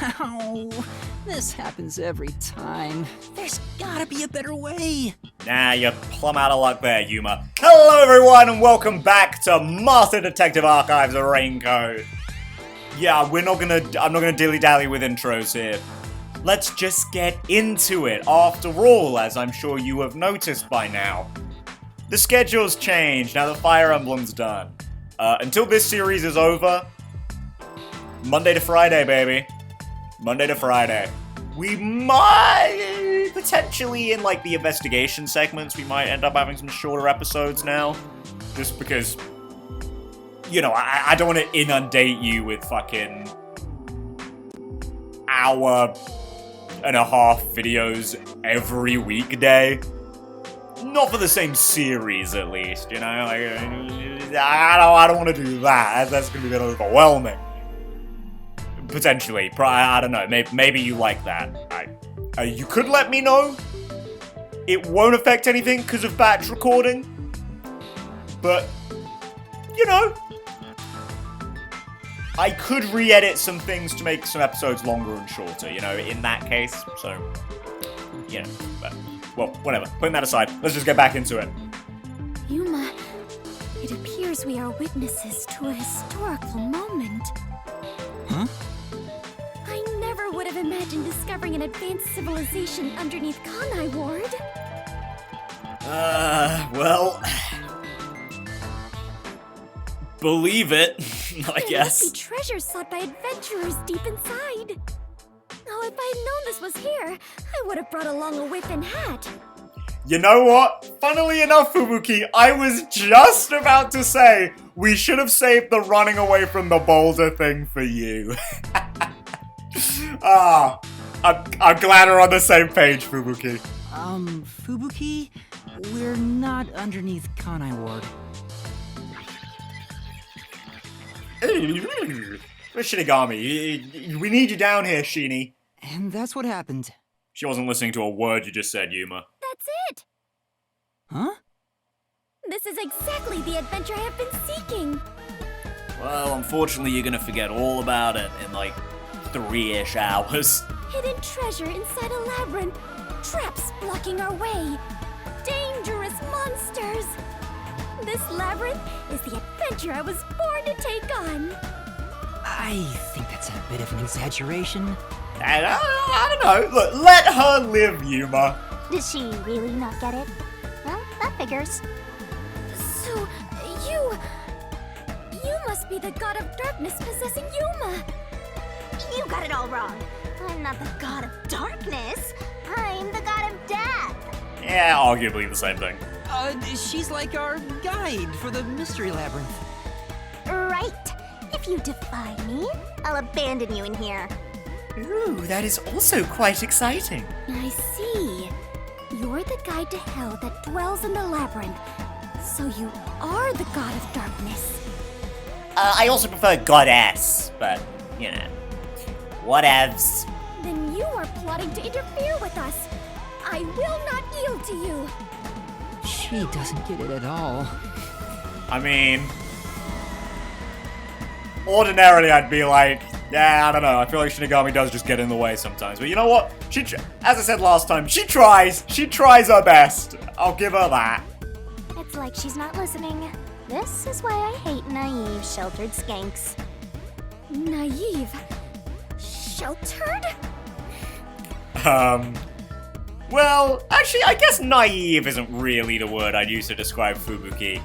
Ow! This happens every time. There's gotta be a better way. Nah, you're plumb out of luck there, Yuma. Hello everyone and welcome back to Master Detective Archives Raincoat. Yeah, I'm not gonna dilly-dally with intros here. Let's just get into it. After all, as I'm sure you have noticed by now, the schedule's changed now that Fire Emblem's done. Until this series is over, Monday to Friday, baby. Monday to Friday. We might, potentially in like the investigation segments, we might end up having some shorter episodes now. Just because, you know, I don't want to inundate you with fucking hour and a half videos every weekday. Not for the same series, at least, you know? Like, I don't want to do that. That's going to be a bit overwhelming. Potentially. I don't know. Maybe you like that. You could let me know. It won't affect anything because of batch recording. But, you know, I could re-edit some things to make some episodes longer and shorter, you know, in that case. So, you know, but, well, whatever. Putting that aside, let's just get back into it. Yuma, it appears we are witnesses to a historical moment. Huh? I never would have imagined discovering an advanced civilization underneath Kanai Ward. Well, believe it, I guess. There must be treasures sought by adventurers deep inside. Oh, if I had known this was here, I would have brought along a whip and hat. You know what? Funnily enough, Fubuki, I was just about to say we should have saved the running away from the boulder thing for you. I'm glad we're on the same page, Fubuki. Fubuki? We're not underneath Kanai Ward. Shinigami, we need you down here, Shini. And that's what happened. She wasn't listening to a word you just said, Yuma. That's it! Huh? This is exactly the adventure I have been seeking! Well, unfortunately, you're gonna forget all about it in, like, 3-ish hours. Hidden treasure inside a labyrinth. Traps blocking our way. Dangerous monsters. This labyrinth is the adventure I was born to take on. I think that's a bit of an exaggeration. I don't know. Look, let her live, Yuma. Does she really not get it? Well, that figures. So, you must be the god of darkness possessing Yuma. You got it all wrong. I'm not the god of darkness. I'm the god of death. Yeah, arguably the same thing. She's like our guide for the Mystery Labyrinth. Right. If you defy me, I'll abandon you in here. Ooh, that is also quite exciting. I see. You're the guide to hell that dwells in the labyrinth. So you are the god of darkness. I also prefer goddess, but, you know, whatevs. Then you are plotting to interfere with us. I will not yield to you. She doesn't get it at all. I mean, ordinarily I'd be like, yeah, I don't know, I feel like Shinigami does just get in the way sometimes. But you know what? As I said last time, she tries her best. I'll give her that. It's like she's not listening. This is why I hate naive, sheltered skanks. Naive? Sheltered? Well, actually, I guess naive isn't really the word I'd use to describe Fubuki.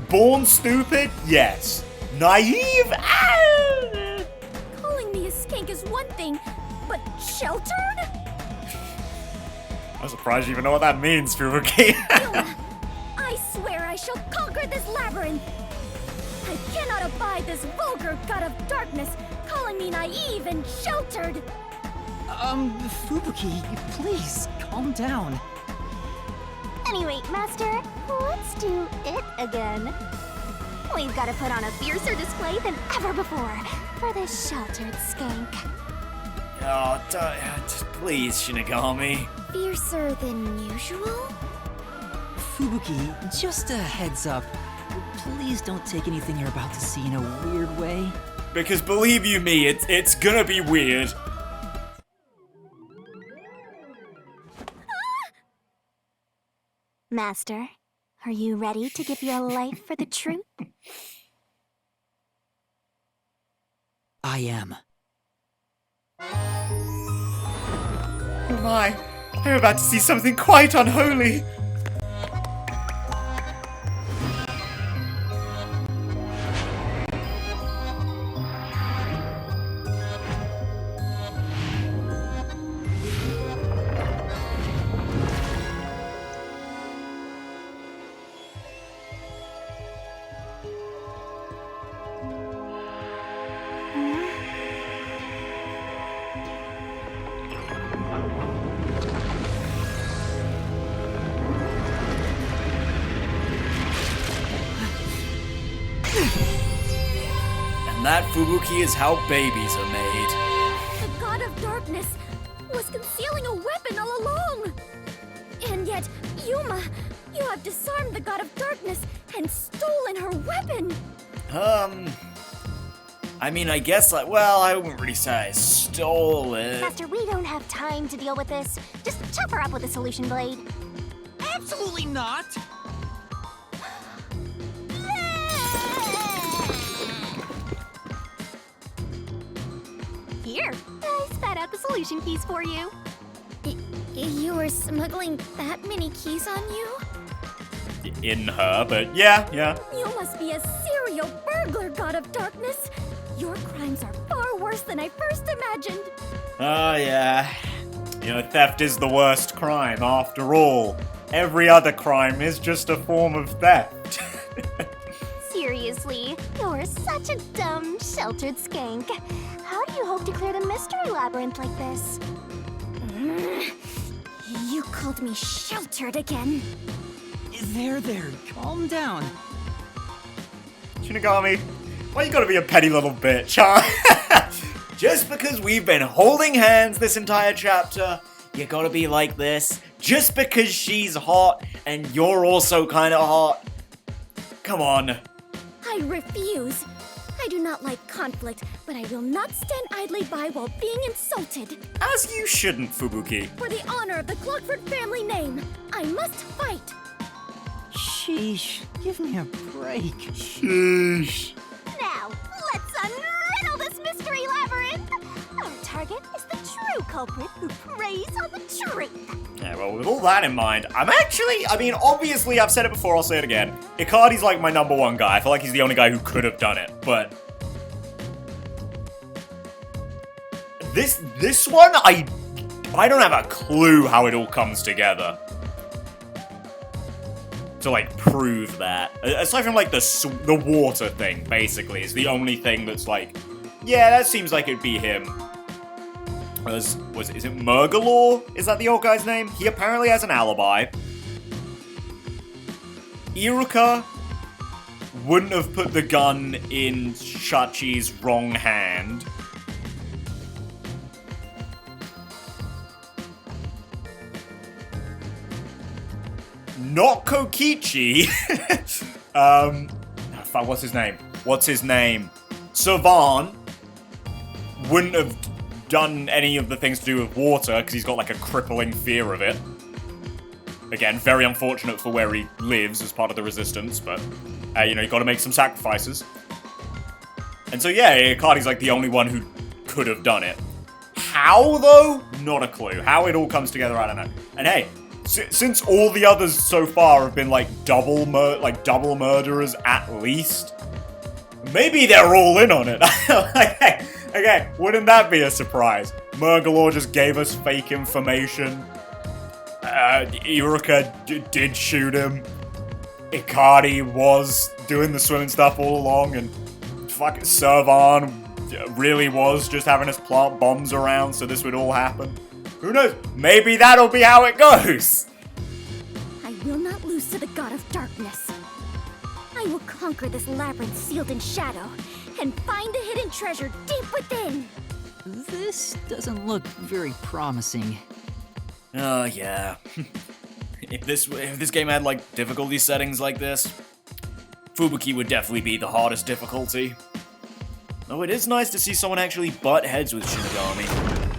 Born stupid? Yes. Naive? Ah! Calling me a skank is one thing, but sheltered? I'm surprised you even know what that means, Fubuki. Yuma, I swear I shall conquer this labyrinth. I cannot abide this vulgar god of darkness calling me naive and sheltered. Fubuki, please, calm down. Anyway, Master, let's do it again. We've got to put on a fiercer display than ever before for this sheltered skank. Oh, please, Shinigami. Fiercer than usual? Fubuki, just a heads up. Please don't take anything you're about to see in a weird way. Because believe you me, it's gonna be weird. Master, are you ready to give your life for the truth? I am. Oh my, I'm about to see something quite unholy. And that, Fubuki, is how babies are made. The god of darkness was concealing a weapon all along. And yet, Yuma, you have disarmed the god of darkness and stolen her weapon. I mean, I guess, like, well, I wouldn't really say I stole it. Master, we don't have time to deal with this. Just chop her up with a solution blade. Absolutely not! Here, I spat out the solution keys for you. You were smuggling that many keys on you? In her, but yeah. You must be a serial burglar, god of darkness. Your crimes are far worse than I first imagined. Oh, yeah. You know, theft is the worst crime, after all. Every other crime is just a form of theft. Seriously, you're such a dumb, sheltered skank. How do you hope to clear the Mystery Labyrinth like this? You called me sheltered again. There, calm down. Shinigami, why you gotta be a petty little bitch, huh? Just because we've been holding hands this entire chapter, you gotta be like this? Just because she's hot and you're also kinda hot? Come on. I refuse. I do not like conflict, but I will not stand idly by while being insulted. As you shouldn't, Fubuki. For the honor of the Clockford family name, I must fight. Sheesh, give me a break. Sheesh. Now, let's unriddle this Mystery Labyrinth! Our target is the true culprit who preys on the truth. Yeah, well, with all that in mind, obviously, I've said it before, I'll say it again. Icardi's like my number one guy. I feel like he's the only guy who could have done it, but... This one, I don't have a clue how it all comes together. To, like, prove that. Aside from, like, the water thing, basically, is the only thing that's like, yeah, that seems like it'd be him. Is it Murgalore? Is that the old guy's name? He apparently has an alibi. Iruka wouldn't have put the gun in Shachi's wrong hand. Not Kokichi. Fuck, what's his name? Savan wouldn't have done any of the things to do with water because he's got like a crippling fear of it. Again, very unfortunate for where he lives as part of the resistance, but you know, you gotta make some sacrifices. And so yeah, Icardi's like the only one who could have done it. How though? Not a clue. How it all comes together, I don't know. And hey, since all the others so far have been like double murderers at least, maybe they're all in on it. Okay, wouldn't that be a surprise? Murgalore just gave us fake information. Iruka did shoot him. Icardi was doing the swimming stuff all along, and fucking Servan really was just having us plant bombs around so this would all happen. Who knows? Maybe that'll be how it goes! I will not lose to the god of darkness. I will conquer this labyrinth sealed in shadow and find the hidden treasure deep within. This doesn't look very promising. Oh, yeah. If this game had, like, difficulty settings like this, Fubuki would definitely be the hardest difficulty. Though it is nice to see someone actually butt heads with Shinigami.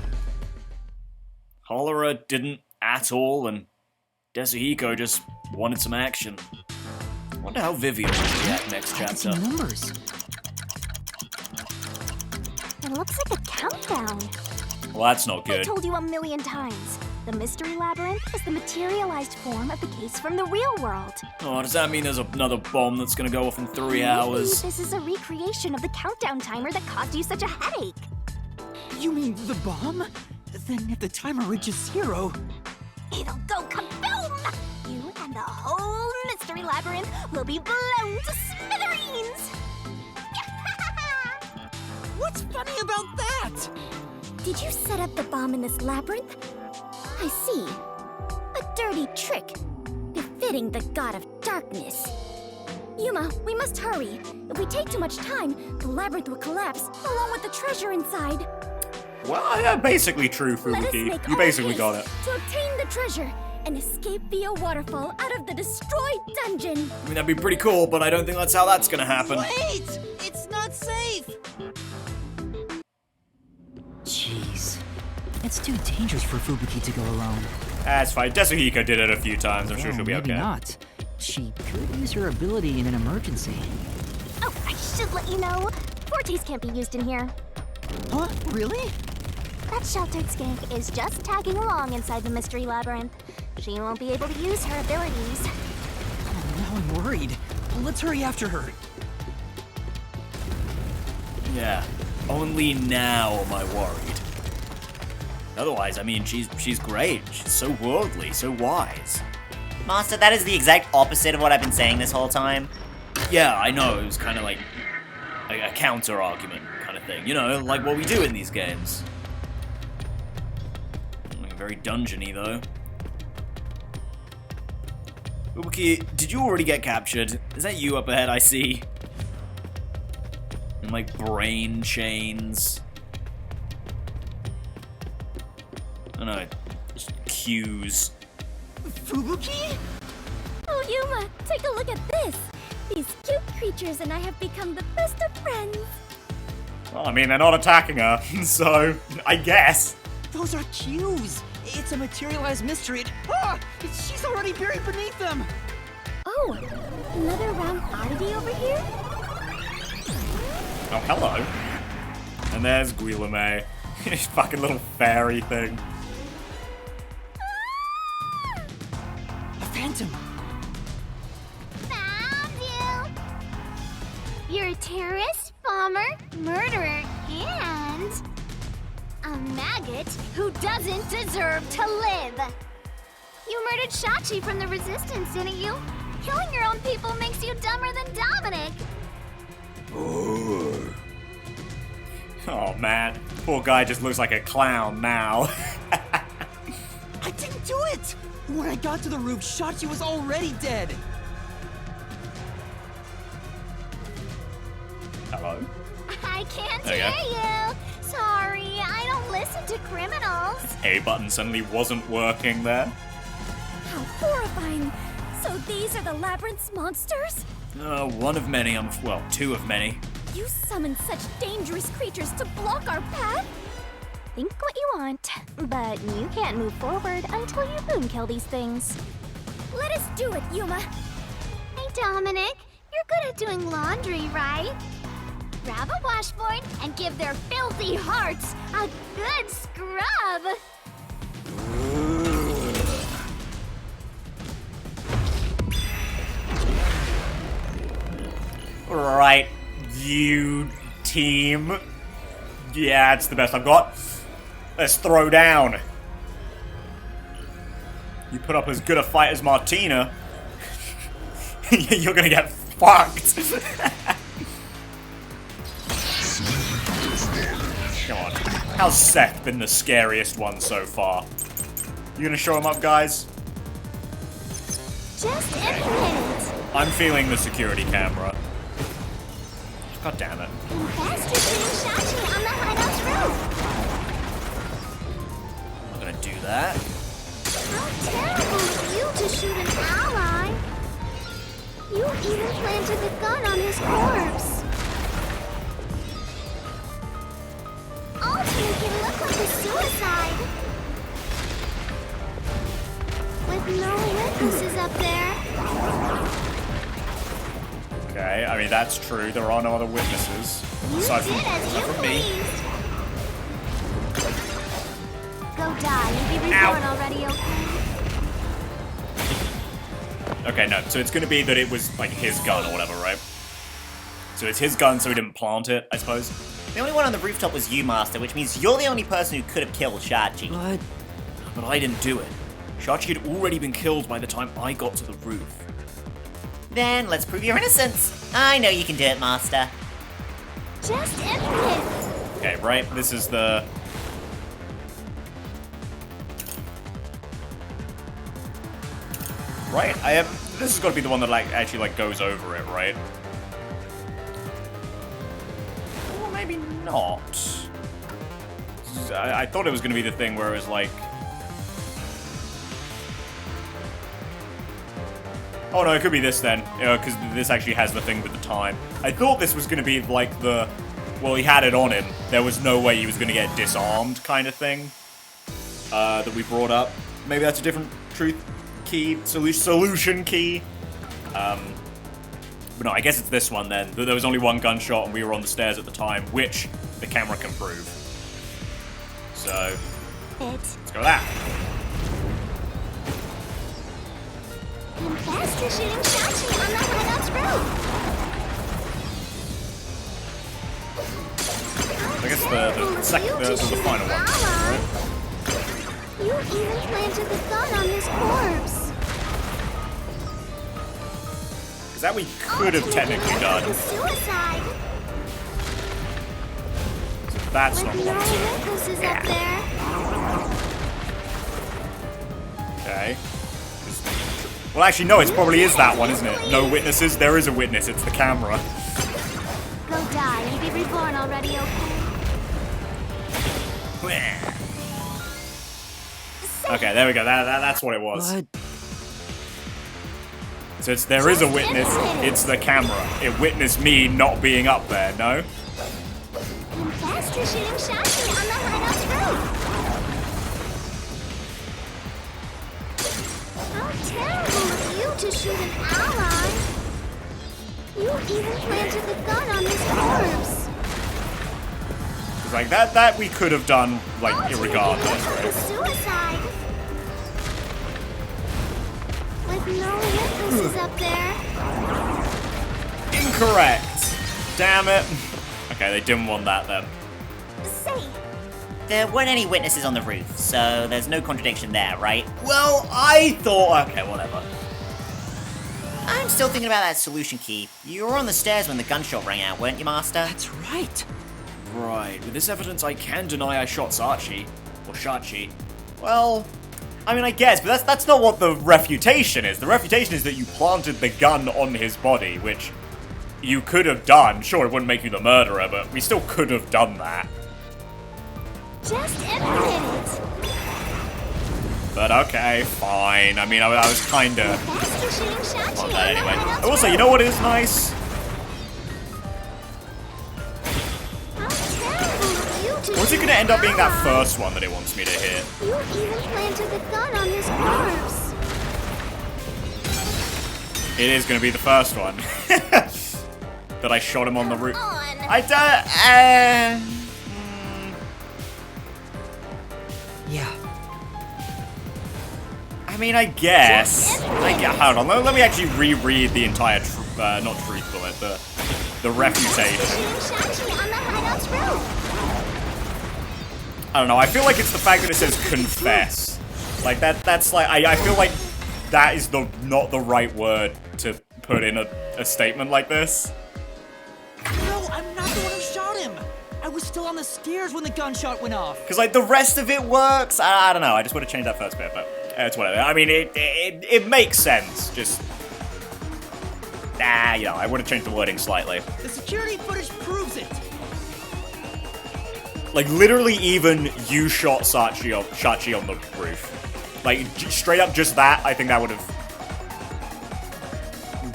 Cholera didn't at all, and Desuhiko just wanted some action. I wonder how Vivian will react next chapter. Numbers. It looks like a countdown. Well, that's not I good. told you a million times. The Mystery Labyrinth is the materialized form of the case from the real world. Oh, does that mean there's another bomb that's gonna go off in 3 Maybe hours? this is a recreation of the countdown timer that caused you such a headache. You mean the bomb? Then if the timer reaches 0... It'll go kaboom! You and the whole Mystery Labyrinth will be blown to smithereens! What's funny about that? Did you set up the bomb in this labyrinth? I see. A dirty trick, befitting the god of darkness. Yuma, we must hurry. If we take too much time, the labyrinth will collapse, along with the treasure inside. Well, yeah, basically true, Let us Fubuki. make You all basically haste got it. to obtain the treasure and escape via waterfall out of the destroyed dungeon. I mean, that'd be pretty cool, but I don't think that's how that's gonna happen. Wait! It's not safe! Jeez. It's too dangerous for Fubuki to go alone. That's fine. Desuhiko did it a few times. I'm sure Well, she'll be maybe okay. not. She could use her ability in an emergency. Oh, I should let you know. Fortes can't be used in here. Huh? Really? That sheltered skank is just tagging along inside the Mystery Labyrinth. She won't be able to use her abilities. Oh, now I'm worried. Let's hurry after her. Yeah. Only now am I worried. Otherwise, I mean, she's great. She's so worldly, so wise. Master, that is the exact opposite of what I've been saying this whole time. Yeah, I know. It was kind of like a counter argument kind of thing. You know, like what we do in these games. Very dungeony, though. Fubuki, did you already get captured? Is that you up ahead, I see? And like brain chains. I don't know, just cues. Fubuki? Oh, Yuma, take a look at this. These cute creatures and I have become the best of friends. Well, I mean, they're not attacking her, so I guess. Those are cues. It's a materialized mystery. She's already buried beneath them. Oh, another round oddity over here? Oh, hello. And there's Guilherme. His fucking little fairy thing. A phantom. Found you! You're a terrorist, bomber, murderer, and a maggot who doesn't deserve to live. You murdered Shachi from the Resistance, didn't you? Killing your own people makes you dumber than Dominic. Oh man, poor guy just looks like a clown now. I didn't do it! When I got to the roof, Shachi was already dead. Hello? I can't There you hear you. Sorry, I don't listen to criminals. A button suddenly wasn't working there. How horrifying. So these are the labyrinth's monsters? One of many, well, two of many. You summoned such dangerous creatures to block our path? Think what you want, but you can't move forward until you boom kill these things. Let us do it, Yuma. Hey, Dominic, you're good at doing laundry, right? Grab a washboard and give their filthy hearts a good scrub. Right, you team. Yeah, it's the best I've got. Let's throw down. You put up as good a fight as Martina. You're gonna get fucked. Come on. How's Seth been the scariest one so far? You gonna show him up, guys? Just a minute. I'm feeling the security camera. God damn it. Faster shooting Shachi on the hideout's roof. I'm gonna do that. How terrible of you to shoot an ally. You even planted the gun on his corpse. I mean, that's true. There are no other witnesses. You Aside did as you from me. pleased. Go die and be reborn already, okay? Okay, no. So it's going to be that it was, like, his gun or whatever, right? So it's his gun, so he didn't plant it, I suppose. The only one on the rooftop was you, Master, which means you're the only person who could have killed Shachi. But I didn't do it. Shachi had already been killed by the time I got to the roof. Then let's prove your innocence. I know you can do it, Master. Just admit. Okay, right? This is the... Right, this has got to be the one that, like, actually, like, goes over it, right? Or maybe not. I thought it was going to be the thing where it was, like... Oh, no, it could be this, then. Because this actually has the thing with the time. I thought this was going to be, like, the... Well, he had it on him. There was no way he was going to get disarmed kind of thing. That we brought up. Maybe that's a different truth key, solution key. But no, I guess it's this one then. There was only one gunshot and we were on the stairs at the time, which the camera can prove. So, let's go with that. Confess to shooting Shachi on the hideout's roof. I guess the final one. Right? You even planted the gun on his corpse. Because that we could have technically done. Suicide. That's Like not no one. witnesses up there. Okay. Well, actually, no, it probably is that one, isn't it? No witnesses? There is a witness, it's the camera. Go die and be reborn already, okay? Okay, there we go. That's what it was. What? So there is a witness. It's the camera. It witnessed me not being up there. No. Confess to shooting Shachi on the hideout's roof. How terrible of you to shoot an ally. You even planted the gun on his corpse. Like that we could have done like irregardless, The right? suicide. Like no witnesses up there. Incorrect. Damn it. Okay, they didn't want that then. Say, There weren't any witnesses on the roof, so there's no contradiction there, right? Well, I thought. Okay, whatever. I'm still thinking about that solution key. You were on the stairs when the gunshot rang out, weren't you, Master? That's right. Right. With this evidence, I can deny I shot Sachi or Shachi. Well, I mean, I guess, but that's not what the refutation is. The refutation is that you planted the gun on his body, which you could have done. Sure, it wouldn't make you the murderer, but we still could have done that. just admit it. But okay, fine. I mean, I was kinda Confess to shooting Shachi on on that the anyway. hideout's I will say, you roof. know what is nice? How terrible of you to Or is it shoot gonna end up being that an first one that it wants me to hit? ally. You even planted the gun on his corpse. It is gonna be the first one. That I shot him on the roof. On. I don't. Yeah. I mean, I guess. Hold on. Let me actually reread the entire, not truth bullet, the refutation. Shooting Shachi on the hideout's roof. I don't know. I feel like it's the fact that it says confess. Like that's like I feel like that is not the right word to put in a statement like this. No, I'm not the one who shot him. I was still on the stairs when the gunshot went off. Because like the rest of it works. I don't know. I just would have changed that first bit, but it's whatever. I mean, it makes sense. Just you know, I would have changed the wording slightly. The security footage proves it. Like literally, even you shot Shachi on the roof. Like straight up, just that. I think that would have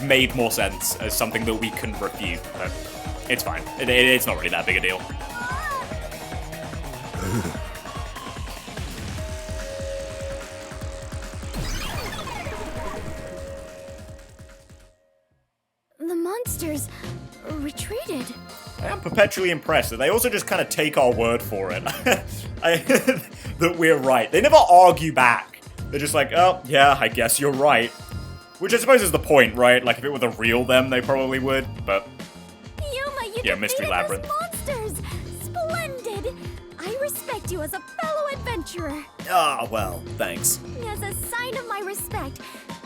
made more sense as something that we can refute. But it's fine. It's not really that big a deal. The monsters retreated. I am perpetually impressed that they also just kind of take our word for it. That we're right. They never argue back. They're just like, oh, yeah, I guess you're right. Which I suppose is the point, right? Like, if it were the real them, they probably would, but... Yuma, you Yeah, defeated Mystery Labyrinth. those monsters! Splendid! I respect you as a fellow adventurer. Ah, well, thanks. As a sign of my respect,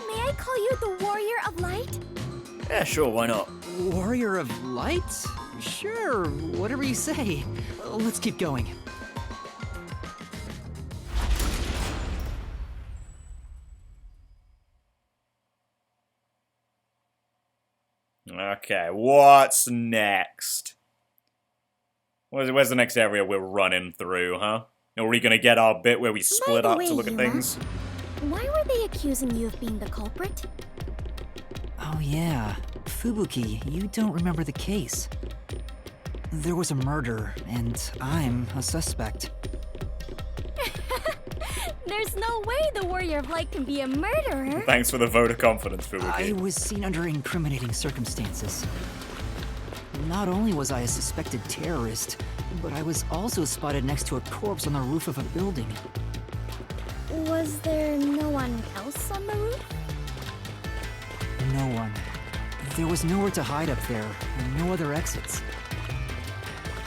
may I call you the Warrior of Light? Yeah, sure, why not? Warrior of Light? Sure, whatever you say. Let's keep going. Okay, what's next? Where's the next area we're running through, huh? Are we gonna get our bit where we split the up way, to look at Yuma, things? Why were they accusing you of being the culprit? Oh yeah, Fubuki, you don't remember the case. There was a murder, and I'm a suspect. There's no way the Warrior of Light can be a murderer. Thanks for the vote of confidence, I Fubuki. was seen under incriminating circumstances. Not only was I a suspected terrorist, but I was also spotted next to a corpse on the roof of a building. Was there no one else on the roof? No one. There was nowhere to hide up there, and no other exits.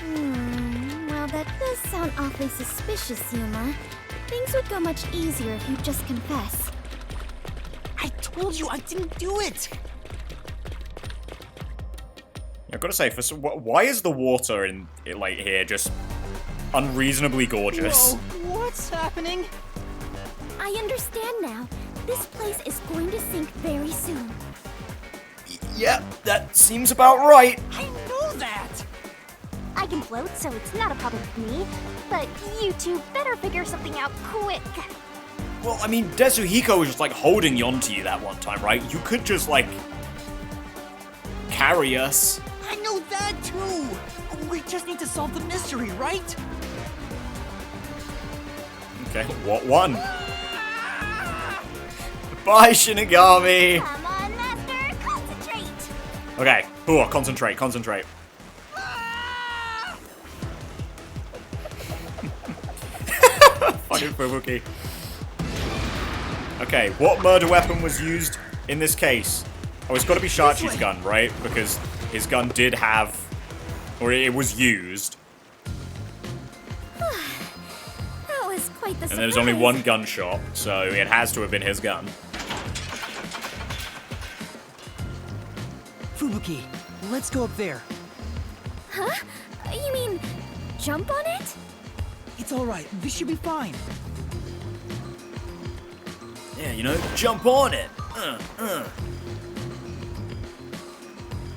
Well, that does sound awfully suspicious, Yuma. Things would go much easier if you just confess. I told you I didn't do it! I've got to say, why is the water in like here just unreasonably gorgeous? Whoa, what's happening? I understand now. This place is going to sink very soon. Yep, that seems about right. I know that! I can float, so it's not a problem for me. But you two better figure something out quick. Well, I mean, Desuhiko was just like holding onto you that one time, right? You could just like carry us. I know that too! We just need to solve the mystery, right? Okay, what one? Bye, Shinigami! Come on, Master, concentrate! Okay, ooh, concentrate. Fucking Fubuki. Okay, what murder weapon was used in this case? Oh, it's gotta be Shachi's gun, right? Because his gun did have... or it was used. That was quite the surprise. And there's only one gunshot, so it has to have been his gun. Fubuki, let's go up there. Huh? You mean jump on it? It's alright, this should be fine. Yeah, you know, jump on it.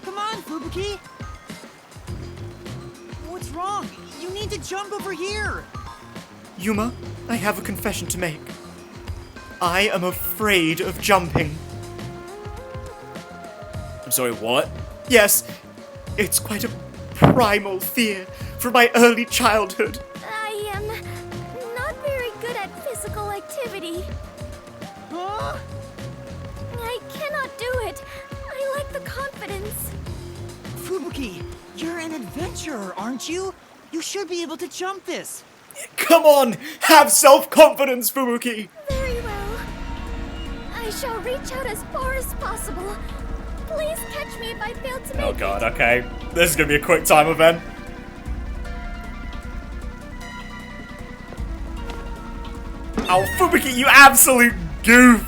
Come on, Fubuki! What's wrong? You need to jump over here! Yuma, I have a confession to make. I am afraid of jumping. I'm sorry, what? Yes, it's quite a primal fear from my early childhood. I am not very good at physical activity. Huh? I cannot do it. I lack the confidence. Fubuki, you're an adventurer, aren't you? You should be able to jump this. Come on, have self-confidence, Fubuki. Very well. I shall reach out as far as possible. Please catch me if I fail to make Oh god, okay. This is gonna be a quick time event. Oh, Fubuki, you absolute goof!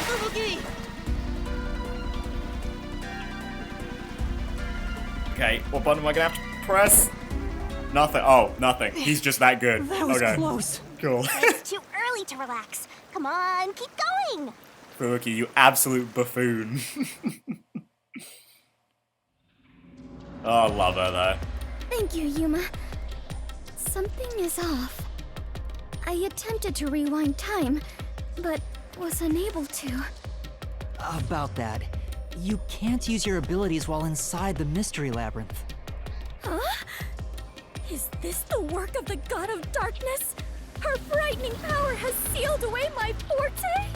Fubuki! Okay, what button am I gonna have to press? Nothing. Oh, nothing. He's just that good. That was Okay, close. cool. It's too early to relax. Come on, keep going! Fubuki, you absolute buffoon. Oh, I love her though. Thank you, Yuma. Something is off. I attempted to rewind time, but was unable to. About that, you can't use your abilities while inside the Mystery Labyrinth. Huh? Is this the work of the God of Darkness? Her frightening power has sealed away my forte?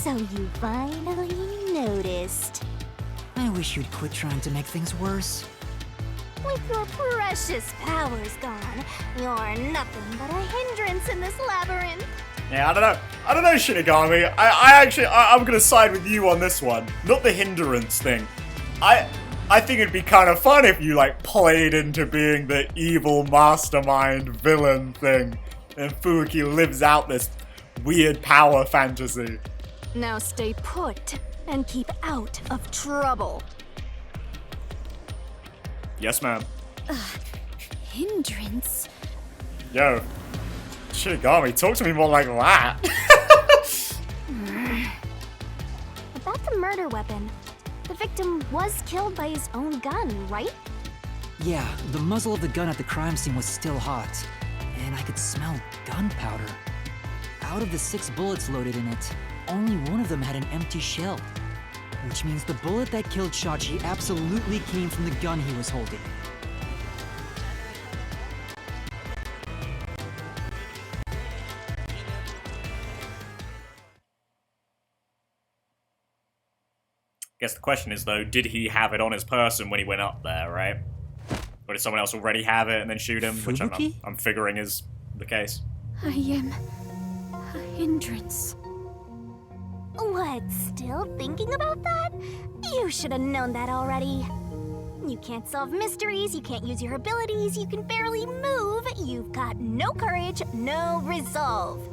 So you finally noticed. I wish you'd quit trying to make things worse. With your precious powers gone, you're nothing but a hindrance in this labyrinth. Yeah, I don't know, Shinigami. I'm gonna side with you on this one. Not the hindrance thing. I think it'd be kind of fun if you, like, played into being the evil mastermind villain thing, and Fubuki lives out this weird power fantasy. Now stay put and keep out of trouble. Yes, ma'am. Hindrance? Yo, Shinigami, talk to me more like that. About the murder weapon. The victim was killed by his own gun, right? Yeah, the muzzle of the gun at the crime scene was still hot, and I could smell gunpowder. Out of the 6 bullets loaded in it, only one of them had an empty shell. Which means the bullet that killed Shachi absolutely came from the gun he was holding. Guess the question is, though, did he have it on his person when he went up there, right? Or did someone else already have it and then shoot him? Which Fubuki? I'm figuring is the case. I am a hindrance. What, still thinking about that? You should have known that already. You can't solve mysteries, you can't use your abilities, you can barely move, you've got no courage, no resolve.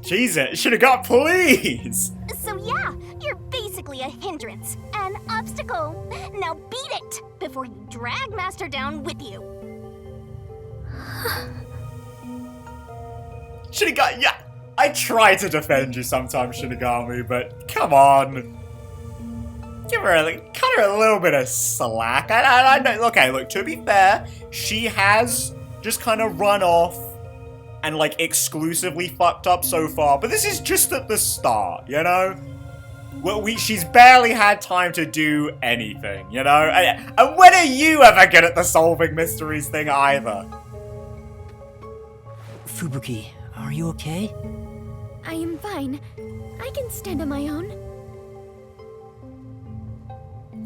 Jesus, should have got please! So yeah, you're basically a hindrance, an obstacle. Now beat it before you drag Master down with you. Shinigami, yeah, I try to defend you sometimes, Shinigami, but come on. Cut her a little bit of slack. I know, okay, look, to be fair, she has just kind of run off and, like, exclusively fucked up so far, but this is just at the start, you know? Well, she's barely had time to do anything, you know? And when are you ever good at the solving mysteries thing either? Fubuki, are you okay? I am fine. I can stand on my own.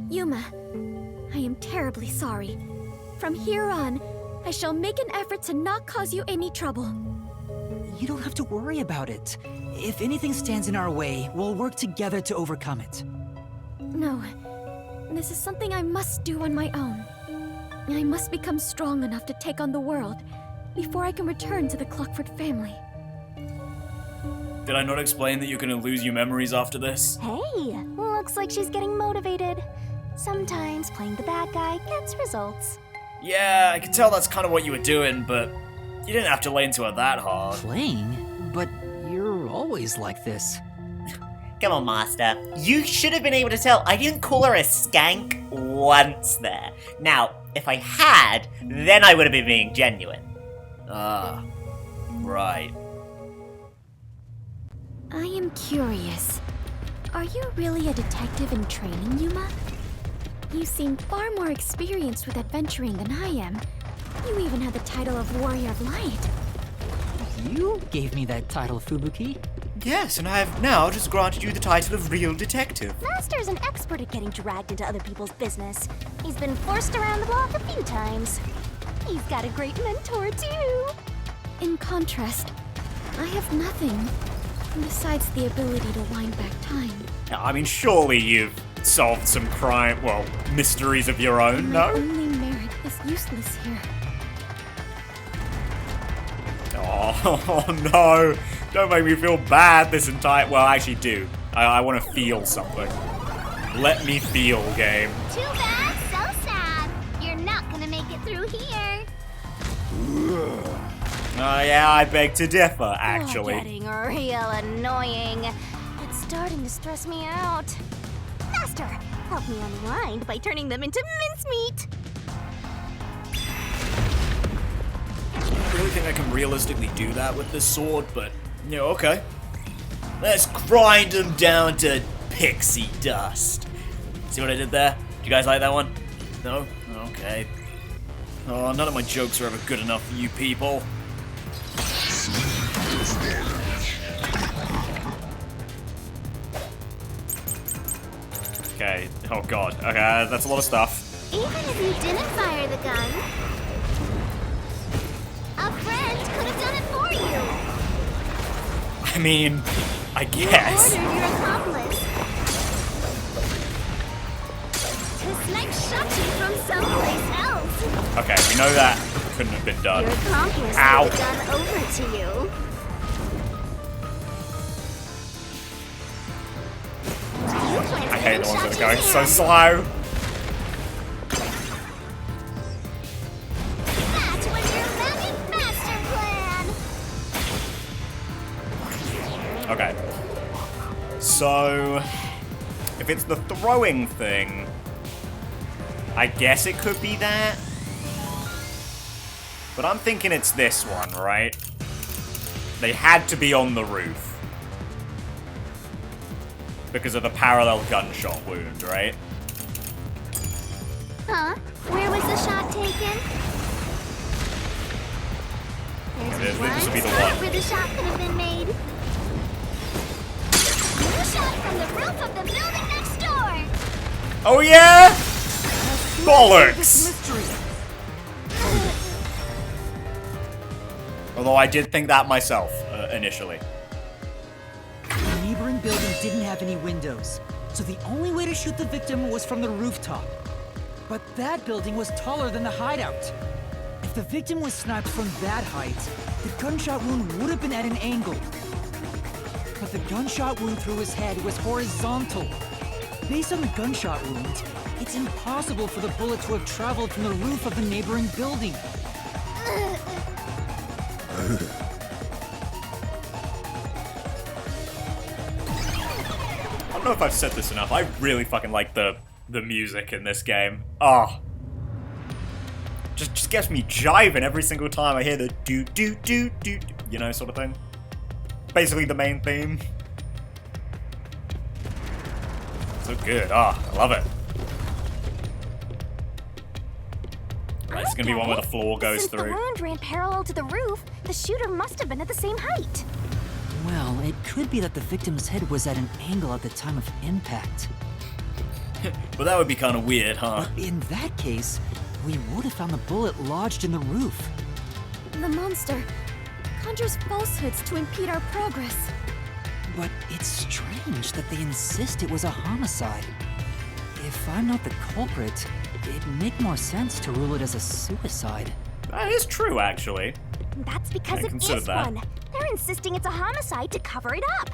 Yuma, I am terribly sorry. From here on, I shall make an effort to not cause you any trouble. You don't have to worry about it. If anything stands in our way, we'll work together to overcome it. No, this is something I must do on my own. I must become strong enough to take on the world before I can return to the Clockford family. Did I not explain that you're gonna lose your memories after this? Hey, looks like she's getting motivated. Sometimes playing the bad guy gets results. Yeah, I could tell that's kind of what you were doing, but you didn't have to lay into it that hard. Playing? But you're always like this. Come on, Master. You should have been able to tell I didn't call her a skank once there. Now, if I had, then I would have been being genuine. Ah, right. I am curious. Are you really a detective in training, Yuma? You seem far more experienced with adventuring than I am. You even had the title of Warrior of Light. You gave me that title, Fubuki. Yes, and I have now just granted you the title of real detective. Master's an expert at getting dragged into other people's business. He's been forced around the block a few times. He's got a great mentor, too. In contrast, I have nothing besides the ability to wind back time. I mean, surely you've solved some mysteries of your own, My no? only merit is useless here. Oh, no. Don't make me feel bad this entire... Well, actually do. I want to feel something. Let me feel, game. Too bad, so sad. You're not gonna make it through here. Oh, yeah, I beg to differ, actually. Getting real annoying. It's starting to stress me out. Master, help me unwind by turning them into mincemeat. I don't really think I can realistically do that with this sword, but, you know, okay. Let's grind them down to pixie dust. See what I did there? Did you guys like that one? No? Okay. Oh, none of my jokes are ever good enough for you people. Okay. Oh god. Okay, that's a lot of stuff. Even if you didn't fire the gun, a friend could have done it for you. I mean, I guess. You ordered your accomplice to snipe Shachi from someplace else. Okay, we know that couldn't have been done. Your accomplice Ow. put the gun over to you. I hate the ones that are going so slow. That was your magic master plan. Okay. So, if it's the throwing thing, I guess it could be that. But I'm thinking it's this one, right? They had to be on the roof. Because of the parallel gunshot wound, right? Huh? Where was the shot taken? There's This would be the spot one. where the shot could have been made. You shot from the roof of the building next door. Oh yeah? Bollocks! Mystery. Although I did think that myself, initially. The neighboring building didn't have any windows, so the only way to shoot the victim was from the rooftop. But that building was taller than the hideout. If the victim was sniped from that height, the gunshot wound would have been at an angle. But the gunshot wound through his head was horizontal. Based on the gunshot wound, it's impossible for the bullet to have traveled from the roof of the neighboring building. I don't know if I've said this enough. I really fucking like the music in this game. Oh. Just gets me jiving every single time I hear the do do do do, you know, sort of thing. Basically the main theme. So good. Ah, I love it. Right, it's gonna be one where the floor goes Since through. the wound ran parallel to the roof, the shooter must have been at the same height. Well, it could be that the victim's head was at an angle at the time of impact. But that would be kind of weird, huh? But in that case, we would have found the bullet lodged in the roof. The monster conjures falsehoods to impede our progress. But it's strange that they insist it was a homicide. If I'm not the culprit, it'd make more sense to rule it as a suicide. That is true, actually. That's because I it considered is that. one. They're insisting it's a homicide to cover it up.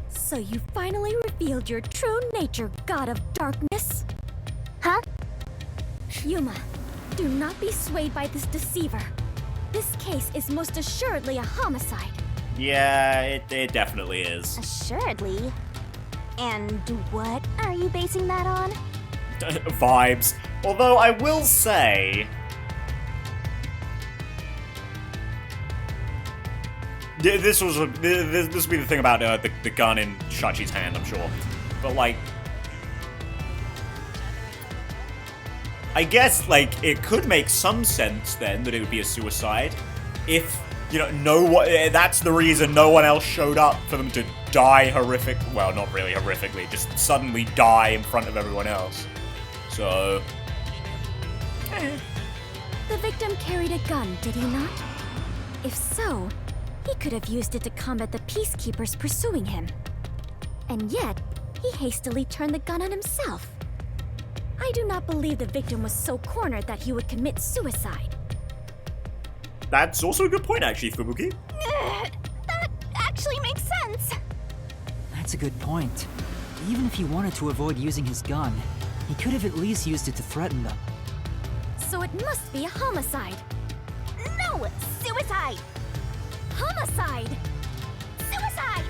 So you finally revealed your true nature, God of Darkness. Huh? Yuma, do not be swayed by this deceiver. This case is most assuredly a homicide. Yeah, it definitely is. Assuredly. And what are you basing that on? Vibes. Although I will say, this would be the thing about the gun in Shachi's hand, I'm sure. But like, I guess like it could make some sense then that it would be a suicide if, you know, that's the reason no one else showed up for them to die horrific. Well, not really horrifically, just suddenly die in front of everyone else. So, The victim carried a gun, did he not? If so, he could have used it to combat the peacekeepers pursuing him. And yet, he hastily turned the gun on himself. I do not believe the victim was so cornered that he would commit suicide. that's also a good point, actually, Fubuki. That actually makes sense. That's a good point. Even if he wanted to avoid using his gun, he could have at least used it to threaten them. So it must be a homicide. No! Suicide! Homicide! Suicide!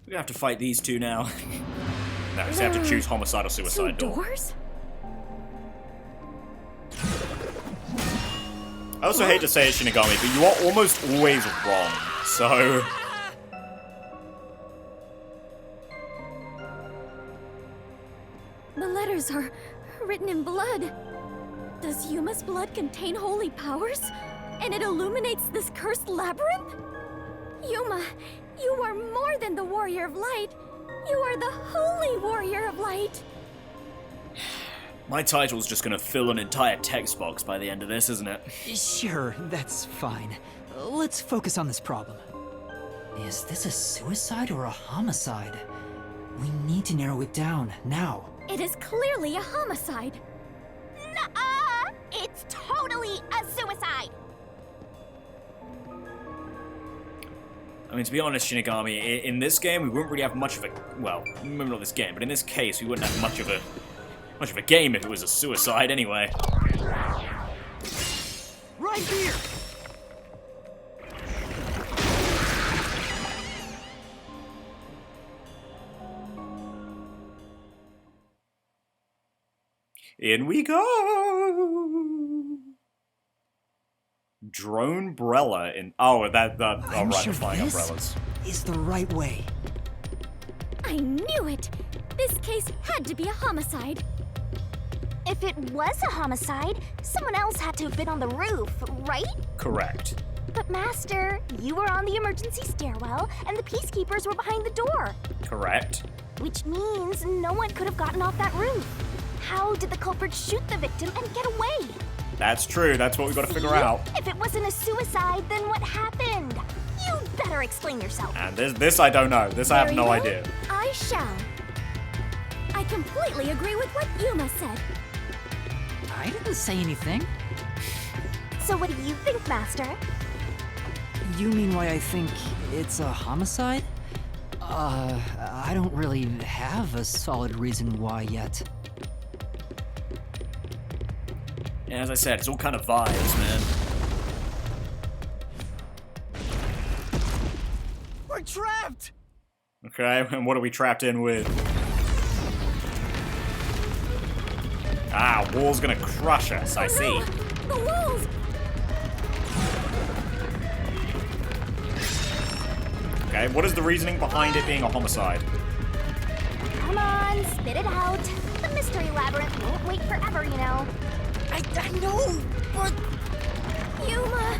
We're gonna have to fight these two now. No, so you have to choose homicide or Two suicide door. doors? I also hate to say it, Shinigami, but you are almost always wrong. So, The letters are written in blood. Does Yuma's blood contain holy powers? And it illuminates this cursed labyrinth? Yuma, you are more than the warrior of light. You are the holy warrior of light. My title's just gonna fill an entire text box by the end of this, isn't it? Sure, that's fine. Let's focus on this problem. Is this a suicide or a homicide? We need to narrow it down, now. It is clearly a homicide. Nuh-uh! It's totally a suicide! I mean, to be honest, Shinigami, in this game, we wouldn't really have much of a... Well, maybe not this game, but in this case, we wouldn't have much of a game if it was a suicide anyway. Right here! In we go! Drone umbrella in... Oh, that... Oh, I'm right, sure the flying this umbrellas. is the right way. I knew it! This case had to be a homicide. If it was a homicide, someone else had to have been on the roof, right? Correct. But Master, you were on the emergency stairwell, and the peacekeepers were behind the door. Correct. Which means no one could have gotten off that roof. How did the culprit shoot the victim and get away? That's true, that's what we gotta figure See? out. If it wasn't a suicide, then what happened? You'd better explain yourself. And this I don't know. This I have Very no well, idea. I shall. I completely agree with what Yuma said. I didn't say anything. So what do you think, Master? You mean why I think it's a homicide? I don't really have a solid reason why yet. Yeah, as I said, it's all kind of vibes, man. We're trapped! Okay, and what are we trapped in with? Ah, wall's gonna crush us, I see. No, the walls! Okay, what is the reasoning behind it being a homicide? Come on, spit it out. The Mystery Labyrinth won't wait forever, you know. I know, but Yuma!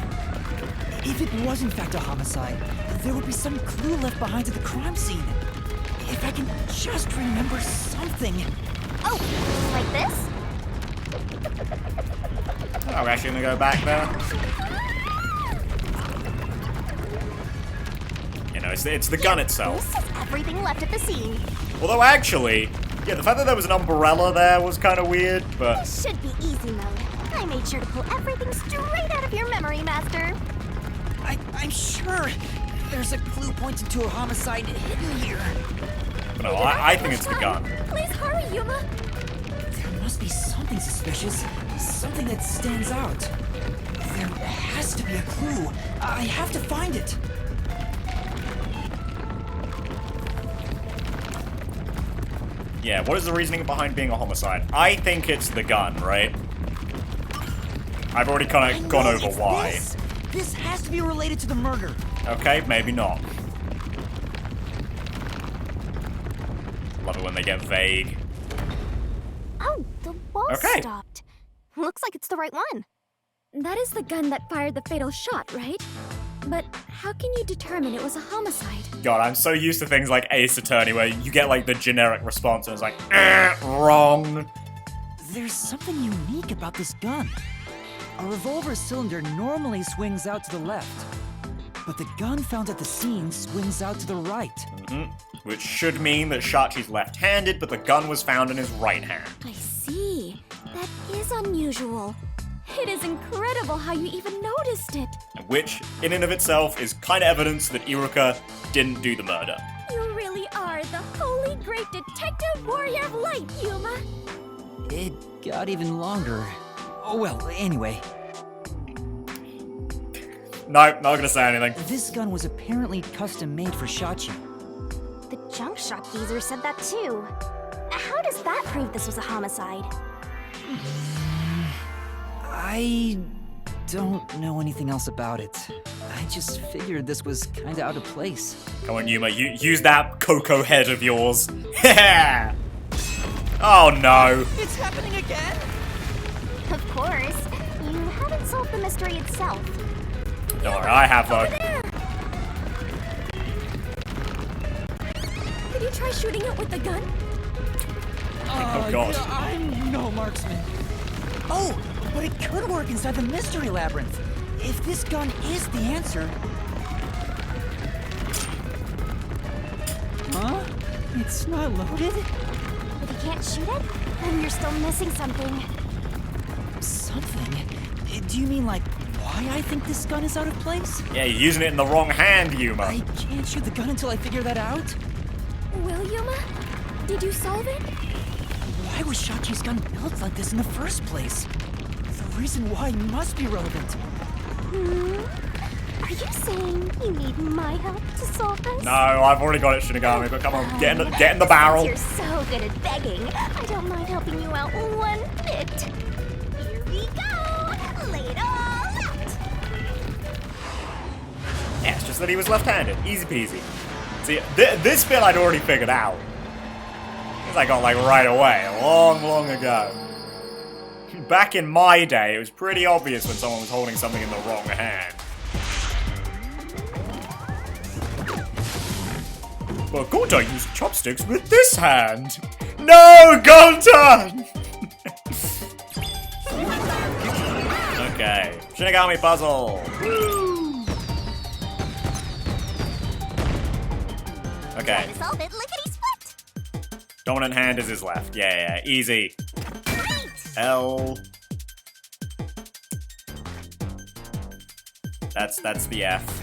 if it was in fact a homicide, there would be some clue left behind at the crime scene. If I can just remember something. Oh, like this? Oh, we're actually gonna go back there? You know, it's the gun itself. This is everything left at the scene. Although actually, yeah, the fact that there was an umbrella there was kind of weird, but... This should be easy mode. I made sure to pull everything straight out of your memory, Master. I'm sure there's a clue pointing to a homicide hidden here. No, I think it's the gun. Please hurry, Yuma! There must be something suspicious, something that stands out. There has to be a clue. I have to find it. Yeah, what is the reasoning behind being a homicide? I think it's the gun, right? I've already kind I of gone know over it's why. This has to be related to the murder. Okay, maybe not. Love it when they get vague. Oh, the wall Okay. stopped. Looks like it's the right one. That is the gun that fired the fatal shot, right? But how can you determine it was a homicide? God, I'm so used to things like Ace Attorney where you get like the generic response and it's like, wrong. There's something unique about this gun. A revolver cylinder normally swings out to the left, but the gun found at the scene swings out to the right. Which should mean that Shachi's left-handed, but the gun was found in his right hand. I see. That is unusual. It is incredible how you even noticed it. Which, in and of itself, is kind of evidence that Iruka didn't do the murder. You really are the holy great detective warrior of light, Yuma. It got even longer. Oh well, anyway. Nope, not gonna say anything. This gun was apparently custom made for Shachi. The junk shop geezer said that too. How does that prove this was a homicide? I don't know anything else about it. I just figured this was kinda out of place. Come on, Yuma, use that cocoa head of yours. Yeah! Oh no. It's happening again? Of course. You haven't solved the mystery itself. Don't worry, I have though. Did you try shooting it with the gun? Oh god. I'm no marksman. Oh, but it could work inside the Mystery Labyrinth. If this gun is the answer... Huh? It's not loaded? If you can't shoot it, then you're still missing something. Something? Do you mean like why I think this gun is out of place? Yeah, you're using it in the wrong hand, Yuma. I can't shoot the gun until I figure that out. Well, Yuma, did you solve it? Why was Shachi's gun built like this in the first place? The reason why must be relevant. Are you saying you need my help to solve this? No, I've already got it, Shinigami, but come on, get in the barrel. You're so good at begging. I don't mind helping you out one bit. Here we go. Lay it all out. Yeah, it's just that he was left-handed. Easy peasy. See, this bit I'd already figured out. This I got like right away, long ago. Back in my day, it was pretty obvious when someone was holding something in the wrong hand. But Gonta used chopsticks with this hand. No, Gonta! Okay, Shinigami puzzle. Okay. To solve it, lickety split. Dominant hand is his left. Yeah, easy. Right. L. That's the F.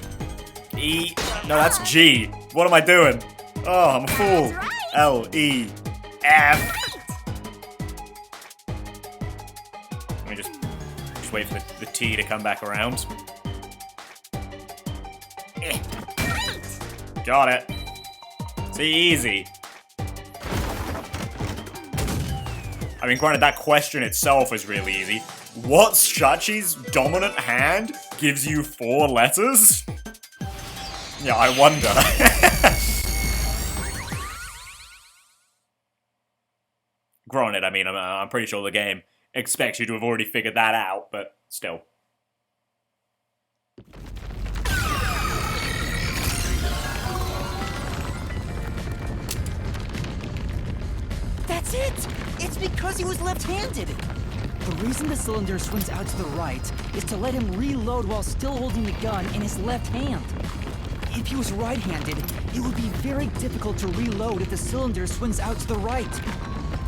E. No, that's G. What am I doing? Oh, I'm a fool. That's right. L, E, F. Let me just wait for the T to come back around. Eh. Got it. See, easy. I mean, granted, that question itself is really easy. What's Shachi's dominant hand gives you 4 letters? Yeah, I wonder. Granted, I mean, I'm pretty sure the game expects you to have already figured that out, but still. That's it! It's because he was left-handed! The reason the cylinder swings out to the right is to let him reload while still holding the gun in his left hand. If he was right-handed, it would be very difficult to reload if the cylinder swings out to the right.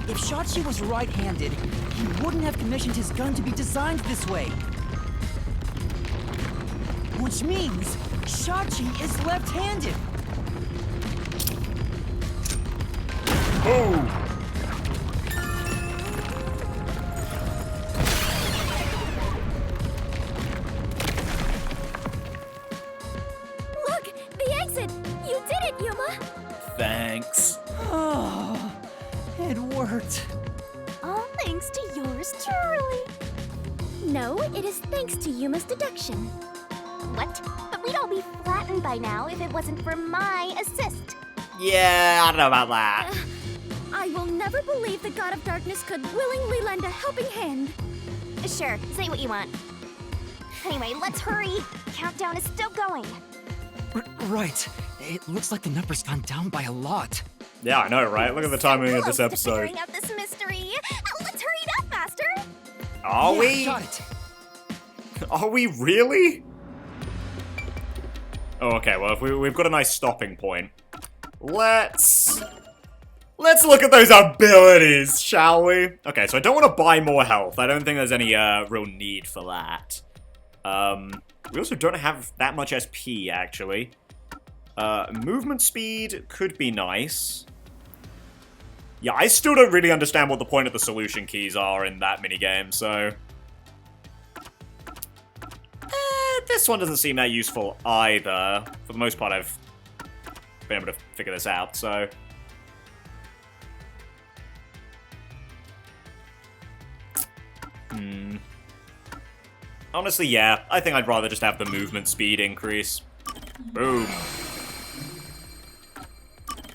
If Shachi was right-handed, he wouldn't have commissioned his gun to be designed this way. Which means Shachi is left-handed. Oh! Look, the exit! You did it, Yuma! Thanks. Oh, it worked. All thanks to yours truly. No, it is thanks to Yuma's deduction. What? But we'd all be flattened by now if it wasn't for my assist. Yeah, I don't know about that. I will never believe the God of Darkness could willingly lend a helping hand. Sure, say what you want. Anyway, let's hurry. Countdown is still going. Right. It looks like the number's gone down by a lot. Yeah, I know, right? Look at the timing of this Close to episode. figuring out this mystery. Let's hurry it up, Master. Are Yeah, we? got it. Are we really? Oh, okay, well, if we've got a nice stopping point. Let's look at those abilities, shall we? Okay, so I don't want to buy more health. I don't think there's any real need for that. We also don't have that much SP, actually. Movement speed could be nice. Yeah, I still don't really understand what the point of the solution keys are in that minigame, so... this one doesn't seem that useful either. For the most part, I've been able to figure this out, so... Honestly, yeah. I think I'd rather just have the movement speed increase. Boom.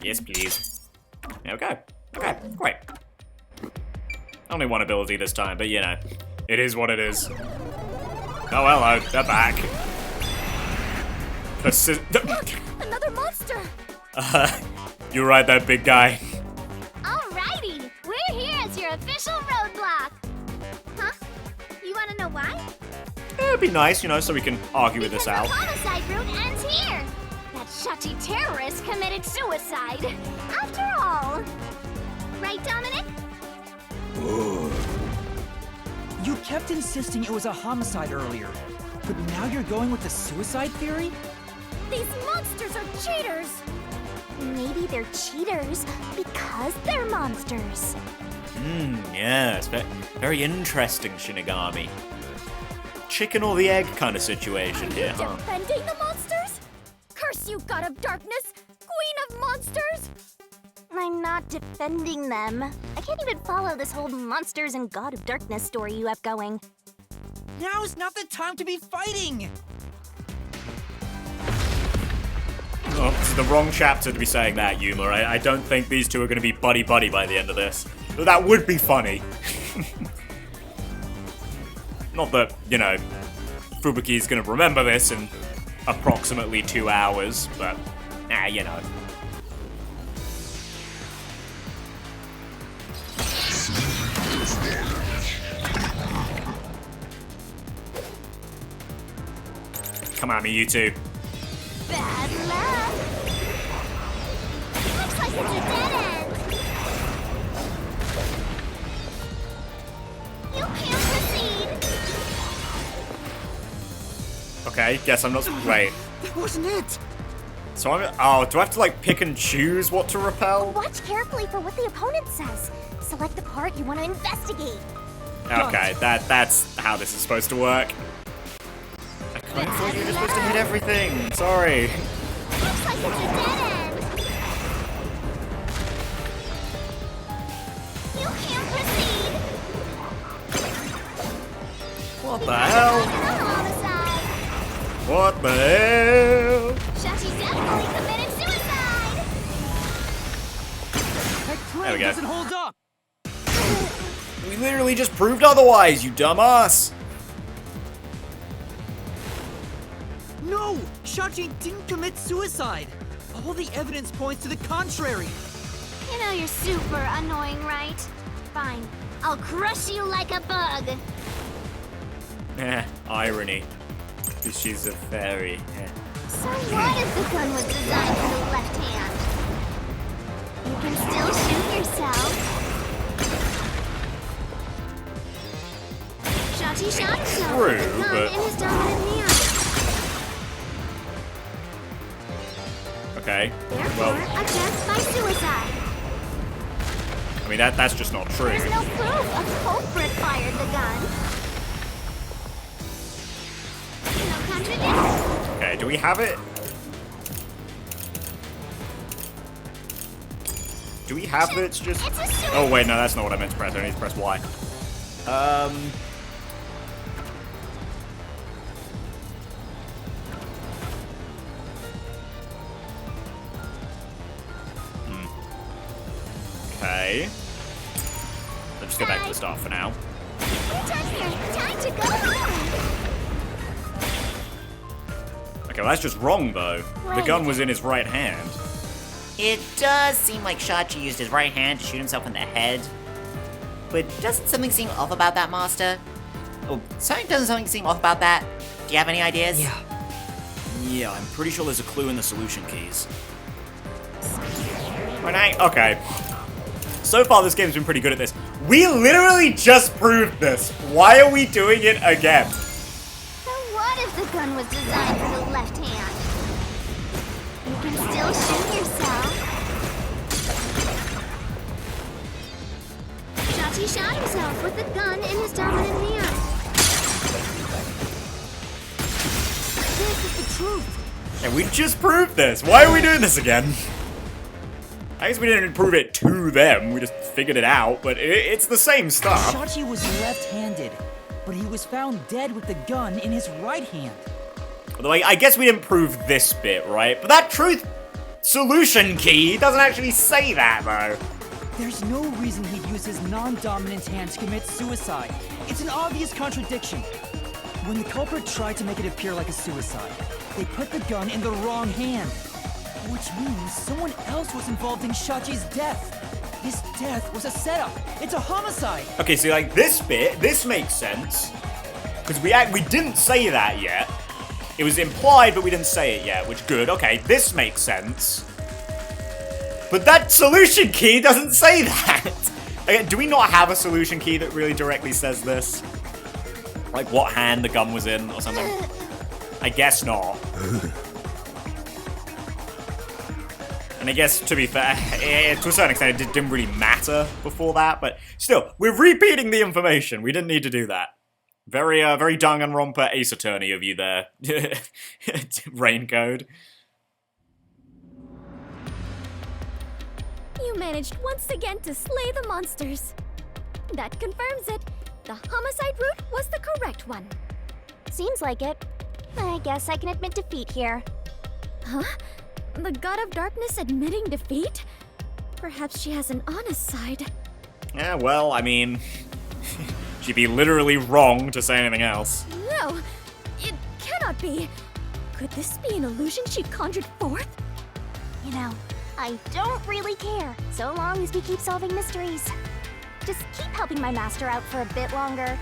Yes, please. Okay. Okay, great. Only one ability this time, but you know, it is what it is. Oh, hello, they're back. Another monster! You're right there, big guy. Alrighty, we're here as your official roadblock. Huh? You wanna know why? It'd be nice, you know, so we can argue with this out. The homicide route ends here. That Shachi terrorist committed suicide. After all. Right, Dominic? You kept insisting it was a homicide earlier, but now you're going with the suicide theory? These monsters are cheaters! Maybe they're cheaters because they're monsters. Yes, very interesting, Shinigami. Chicken or the egg kind of situation Are here, you huh? defending the monsters? Curse you, god of darkness! Queen of monsters! I'm not defending them. I can't even follow this whole monsters and God of Darkness story you have going. Now's not the time to be fighting! Oh, this is the wrong chapter to be saying that, Yuma. I don't think these two are going to be buddy-buddy by the end of this. But that would be funny. Not that, you know, Fubuki's going to remember this in approximately 2 hours, but, you know. Come at me, you two. Bad luck! Looks like it's a dead end! You can't proceed! Okay, guess I'm not. Wait. That wasn't it! So I'm. Oh, do I have to like pick and choose what to repel? Watch carefully for what the opponent says. Select the part you want to investigate. Okay, that's how this is supposed to work. I kind of thought you were just supposed to hit everything. Sorry. Looks like it's a dead end! You can't proceed! What the hell? Homicide! What the hell? Shachi definitely committed suicide! That There we claim go. doesn't hold up! We literally just proved otherwise, you dumbass. No! Shachi didn't commit suicide! All the evidence points to the contrary! You know you're super annoying, right? Fine. I'll crush you like a bug! Irony. Because she's a fairy. So what if the gun was designed for the left hand? You can still shoot yourself. Shachi shot himself with the True, gun but- in his dominant hand. Okay. Therefore, Well, a death by suicide. I mean, that's just not true. There's no proof a culprit fired the gun. No contradiction. Okay, do we have it? Do we have it? It's just... It's a suicide. Oh, wait, no, that's not what I meant to press. I need to press Y. Okay. Let's just go back to the start for now. Your turn here. Time to go home. Okay, well, that's just wrong, though. The Right. gun was in his right hand. It does seem like Shachi used his right hand to shoot himself in the head. But doesn't something seem off about that, Master? Oh, doesn't something seem off about that? Do you have any ideas? Yeah, I'm pretty sure there's a clue in the solution keys. Okay. So far, this game's been pretty good at this. We literally just proved this. Why are we doing it again? So what if the gun was designed for the left hand? You can still shoot yourself. Shachi shot himself with the gun in his dominant hand. This is the truth. And we just proved this. Why are we doing this again? I guess we didn't prove it to them. We just figured it out, but it's the same stuff. Shachi was left-handed, but he was found dead with the gun in his right hand. Although I guess we didn't prove this bit, right? But that truth solution key doesn't actually say that, though. There's no reason he'd use his non-dominant hand to commit suicide. It's an obvious contradiction. When the culprit tried to make it appear like a suicide, they put the gun in the wrong hand. Which means someone else was involved in Shachi's death. This death was a setup. It's a homicide. Okay, so like this bit, this makes sense. Because we didn't say that yet. It was implied, but we didn't say it yet, which good. Okay, this makes sense. But that solution key doesn't say that. Like, do we not have a solution key that really directly says this? Like what hand the gun was in or something? I guess not. And I guess, to be fair, to a certain extent, it didn't really matter before that, but still, we're repeating the information. We didn't need to do that. Very Danganronpa Ace Attorney of you there, Raincoat. You managed once again to slay the monsters. That confirms it. The homicide route was the correct one. Seems like it. I guess I can admit defeat here. Huh? The God of Darkness admitting defeat? Perhaps she has an honest side. Yeah, well, I mean, she'd be literally wrong to say anything else. No, it cannot be. Could this be an illusion she conjured forth? You know, I don't really care, so long as we keep solving mysteries. Just keep helping my master out for a bit longer.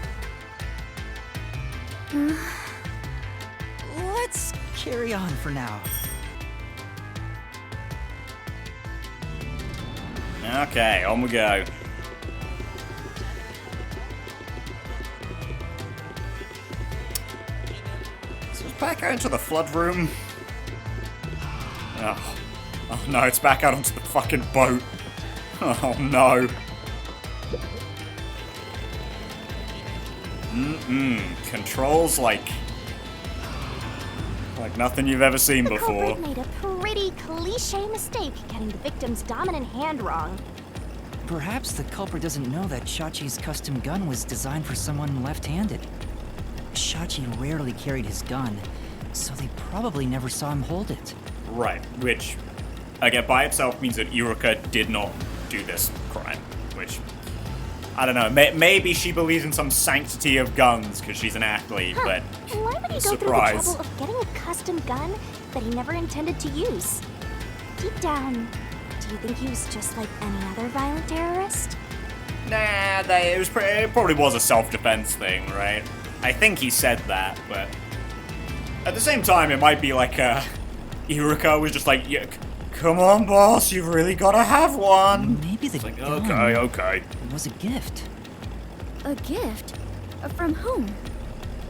Let's carry on for now. Okay, on we go. So it's back out into the flood room. Oh no, it's back out onto the fucking boat. Oh no. Controls like nothing you've ever seen before. The culprit made a pretty cliche mistake getting the victim's dominant hand wrong. Perhaps the culprit doesn't know that Shachi's custom gun was designed for someone left-handed. Shachi rarely carried his gun, so they probably never saw him hold it. Right, which, again, by itself means that Iruka did not do this crime, which, I don't know, maybe she believes in some sanctity of guns because she's an athlete, but Why would he go surprise. through the trouble of getting a custom gun that he never intended to use? Deep down, do you think he was just like any other violent terrorist? Nah, it probably was a self-defense thing, right? I think he said that, but at the same time, it might be like Iruka was just like, yeah, come on, boss, you've really got to have one. Maybe the Like, gun okay. was a gift. A gift? From whom?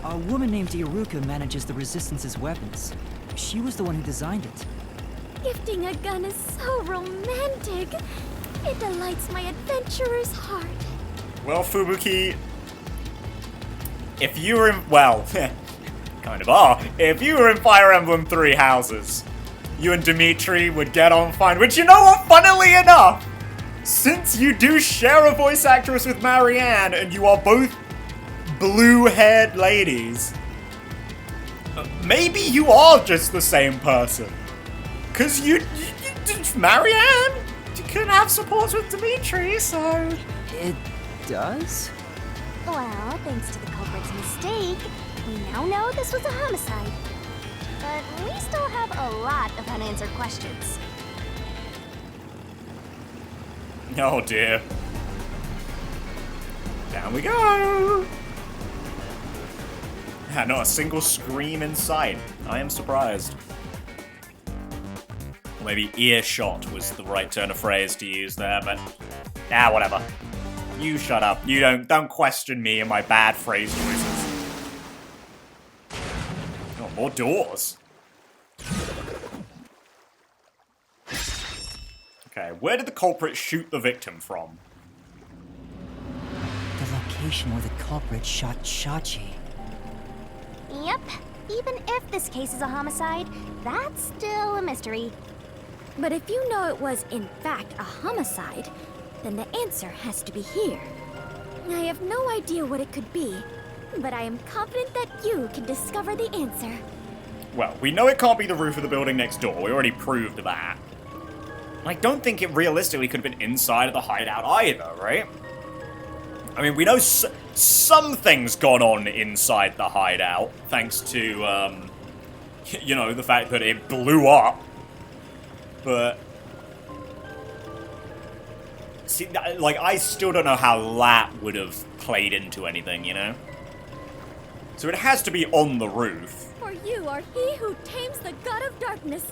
A woman named Iruka manages the Resistance's weapons. She was the one who designed it. Gifting a gun is so romantic. It delights my adventurer's heart. Well, Fubuki, if you were in, well, kind of are. If you were in Fire Emblem 3 Houses, you and Dimitri would get on fine. Which, you know what, funnily enough, since you do share a voice actress with Marianne and you are both blue-haired ladies, maybe you are just the same person. Because Marianne, you couldn't have support with Dimitri, so... It does? Well, thanks to the culprit's mistake, we now know this was a homicide. But we still have a lot of unanswered questions. Oh dear. Down we go! Not a single scream in sight. I am surprised. Or maybe earshot was the right turn of phrase to use there, but... whatever. You shut up. You don't question me and my bad phrase choices. Oh, more doors. Okay, where did the culprit shoot the victim from? The location where the culprit shot Shachi. Yep, even if this case is a homicide, that's still a mystery. But if you know it was, in fact, a homicide, then the answer has to be here. I have no idea what it could be, but I am confident that you can discover the answer. Well, we know it can't be the roof of the building next door. We already proved that. I don't think it realistically could have been inside of the hideout either, right? I mean, we know something's gone on inside the hideout, thanks to, you know, the fact that it blew up. But... see, like, I still don't know how that would have played into anything, you know? So it has to be on the roof. For you are he who tames the god of darkness,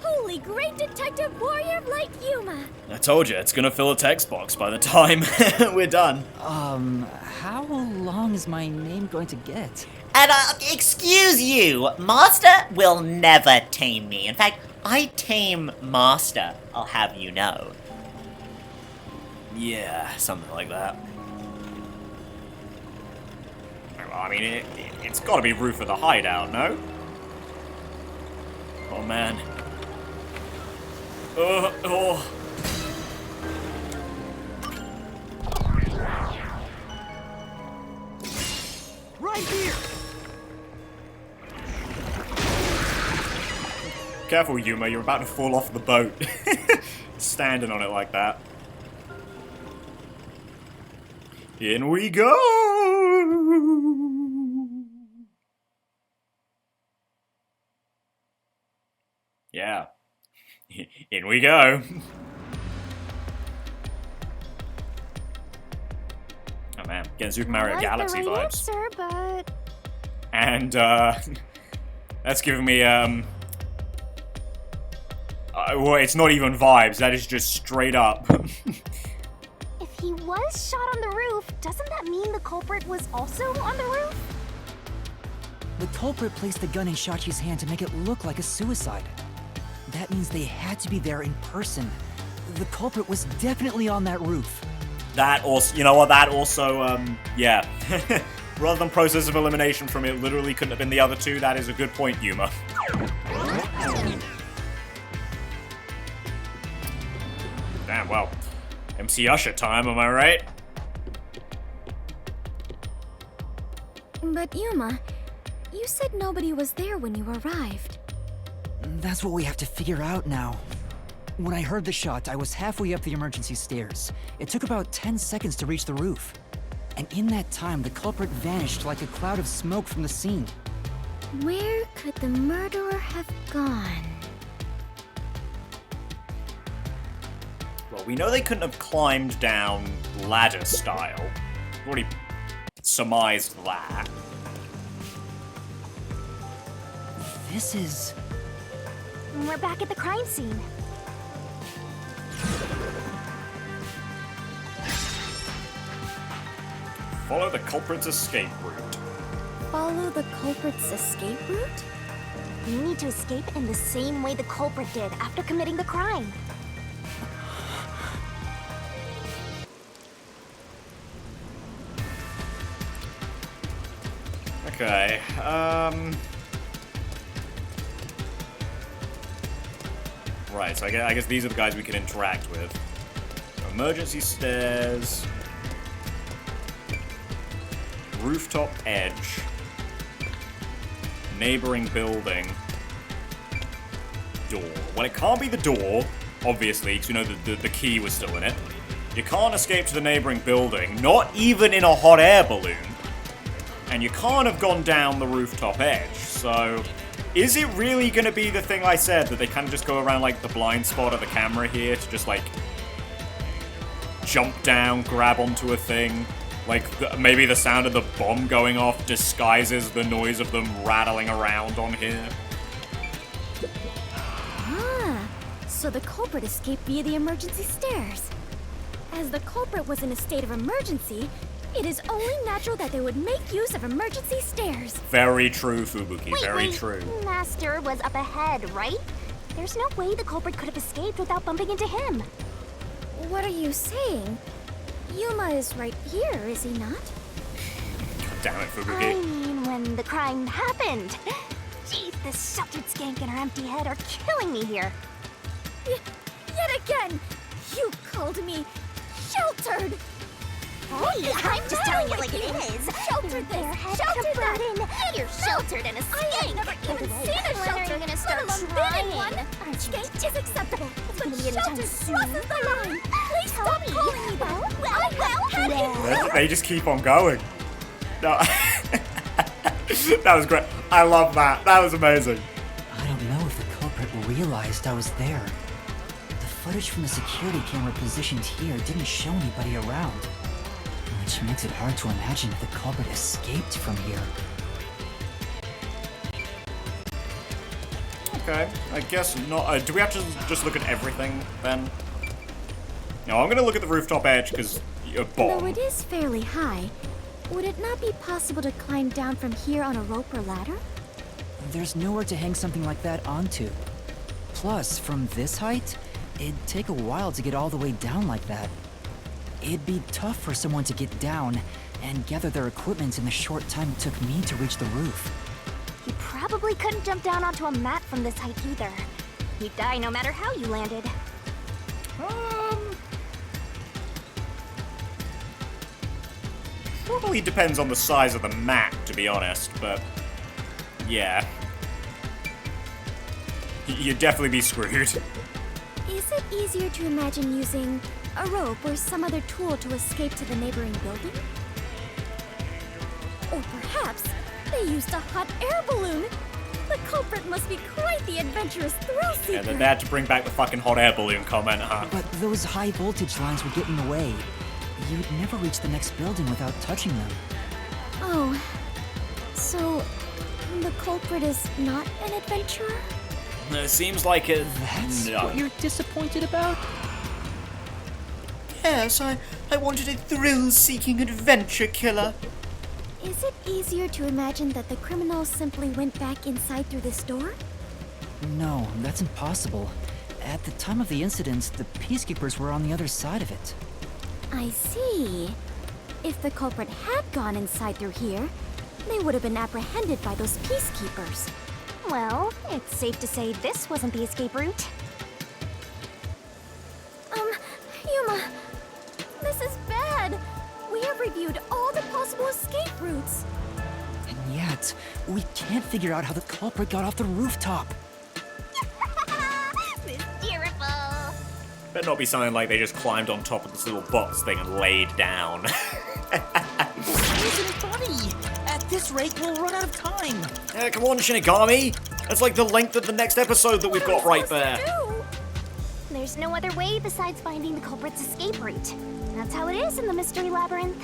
holy great detective warrior of light Yuma. I told you, it's gonna fill a text box by the time we're done. How long is my name going to get? And, excuse you, Master will never tame me. In fact, I tame Master, I'll have you know. Yeah, something like that. Well, I mean, it's gotta be roof of the hideout, no? Oh, man. Oh. Right here! Careful, Yuma, you're about to fall off the boat. Standing on it like that. In we go! Yeah. In we go. Oh man, getting Super Mario Galaxy the right vibes. answer, but And, that's giving me, well, it's not even vibes, that is just straight up. if he was shot on the roof, doesn't that mean the culprit was also on the roof? The culprit placed the gun in Shachi's hand to make it look like a suicide. That means they had to be there in person. The culprit was definitely on that roof. That also, you know what, that also, yeah. Rather than process of elimination from it literally couldn't have been the other two, that is a good point, Yuma. Damn, well, MC Usher time, am I right? But Yuma, you said nobody was there when you arrived. That's what we have to figure out now. When I heard the shot, I was halfway up the emergency stairs. It took about 10 seconds to reach the roof. And in that time, the culprit vanished like a cloud of smoke from the scene. Where could the murderer have gone? Well, we know they couldn't have climbed down ladder style. We've already surmised that. This is... We're back at the crime scene. Follow the culprit's escape route. Follow the culprit's escape route? You need to escape in the same way the culprit did after committing the crime. Okay, right, so I guess these are the guys we can interact with. Emergency stairs. Rooftop edge. Neighboring building. Door. Well, it can't be the door, obviously, because you know the key was still in it. You can't escape to the neighboring building, not even in a hot air balloon. And you can't have gone down the rooftop edge, so... Is it really gonna be the thing I said, that they kind of just go around, like, the blind spot of the camera here to just, like... jump down, grab onto a thing? Like, maybe the sound of the bomb going off disguises the noise of them rattling around on here? Ah, so the culprit escaped via the emergency stairs. As the culprit was in a state of emergency, it is only natural that they would make use of emergency stairs. Very true, Fubuki, very Wait. true. Master was up ahead, right? There's no way the culprit could have escaped without bumping into him. What are you saying? Yuma is right here, is he not? God damn it, I Fubuki. mean, when the crime happened. Jeez, this sheltered skank and her empty head are killing me here. Yet again, you called me sheltered. Hey, I'm just telling you like it is. Sheltered there. Sheltered that. You're sheltered in a I have skank. never even seen a When are shelter, you gonna let start alone been trying? in one. Aren't you? Skate is acceptable, but gonna be anytime sheltered soon. crosses the line. Please Tell stop me. calling me that. Well, had it. They just keep on going. No. That was great. I love that. That was amazing. I don't know if the culprit realized I was there. The footage from the security camera positioned here didn't show anybody around, which makes it hard to imagine if the culprit escaped from here. Okay, I guess not. Do we have to just look at everything then? No, I'm gonna look at the rooftop edge because you're Though bomb. it is fairly high, would it not be possible to climb down from here on a rope or ladder? There's nowhere to hang something like that onto. Plus, from this height, it'd take a while to get all the way down like that. It'd be tough for someone to get down and gather their equipment in the short time it took me to reach the roof. You probably couldn't jump down onto a mat from this height either. You'd die no matter how you landed. Probably depends on the size of the mat, to be honest, but yeah. You'd definitely be screwed. Is it easier to imagine using a rope or some other tool to escape to the neighboring building? Or perhaps they used a hot air balloon? The culprit must be quite the adventurous thrill seeker. Yeah, they had to bring back the fucking hot air balloon comment, huh? But those high voltage lines would get in the way. You'd never reach the next building without touching them. Oh, so the culprit is not an adventurer? It seems like it. That's No. what you're disappointed about? Yes, I wanted a thrill-seeking adventure killer. Is it easier to imagine that the criminals simply went back inside through this door? No, that's impossible. At the time of the incident, the peacekeepers were on the other side of it. I see. If the culprit had gone inside through here, they would have been apprehended by those peacekeepers. Well, it's safe to say this wasn't the escape route. Yuma, this is bad. We have reviewed all the possible escape routes. And yet, we can't figure out how the culprit got off the rooftop. Mysterious. Better not be something like they just climbed on top of this little box thing and laid down. Isn't it funny? At this rate, we'll run out of time. Come on, Shinigami! That's like the length of the next episode that we've got right there. There's no other way besides finding the culprit's escape route. That's how it is in the Mystery Labyrinth.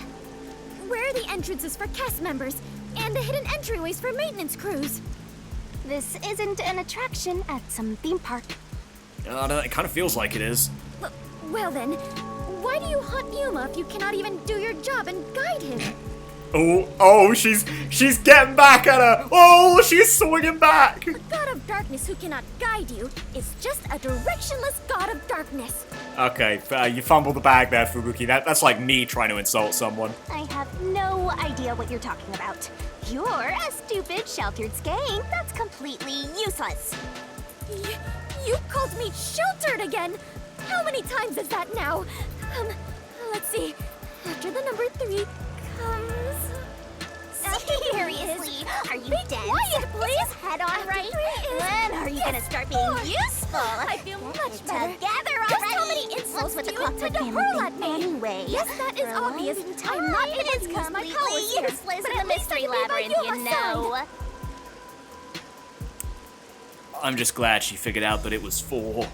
Where are the entrances for cast members and the hidden entryways for maintenance crews? This isn't an attraction at some theme park. I don't know, it kind of feels like it is. Well then, why do you hunt Yuma if you cannot even do your job and guide him? Oh, she's getting back at her. Oh, she's swinging back. A god of darkness who cannot guide you is just a directionless god of darkness. Okay, you fumbled the bag there, Fubuki. That's like me trying to insult someone. I have no idea what you're talking about. You're a stupid, sheltered skank. That's completely useless. You called me sheltered again. How many times is that now? Let's see. After the number 3 comes... Seriously, are you Be dead? quiet, please. Head on right. When are you gonna start being useful? I feel much better. Together Just already. how many insults What's do you with the intend to family hurl thing at me? Anyway, Yes, that is for a obvious. long I'm not time, able to it's use my completely powers here, useless but in at the least Mystery I believe Labyrinth, you you must know. I'm just glad she figured out that it was 4.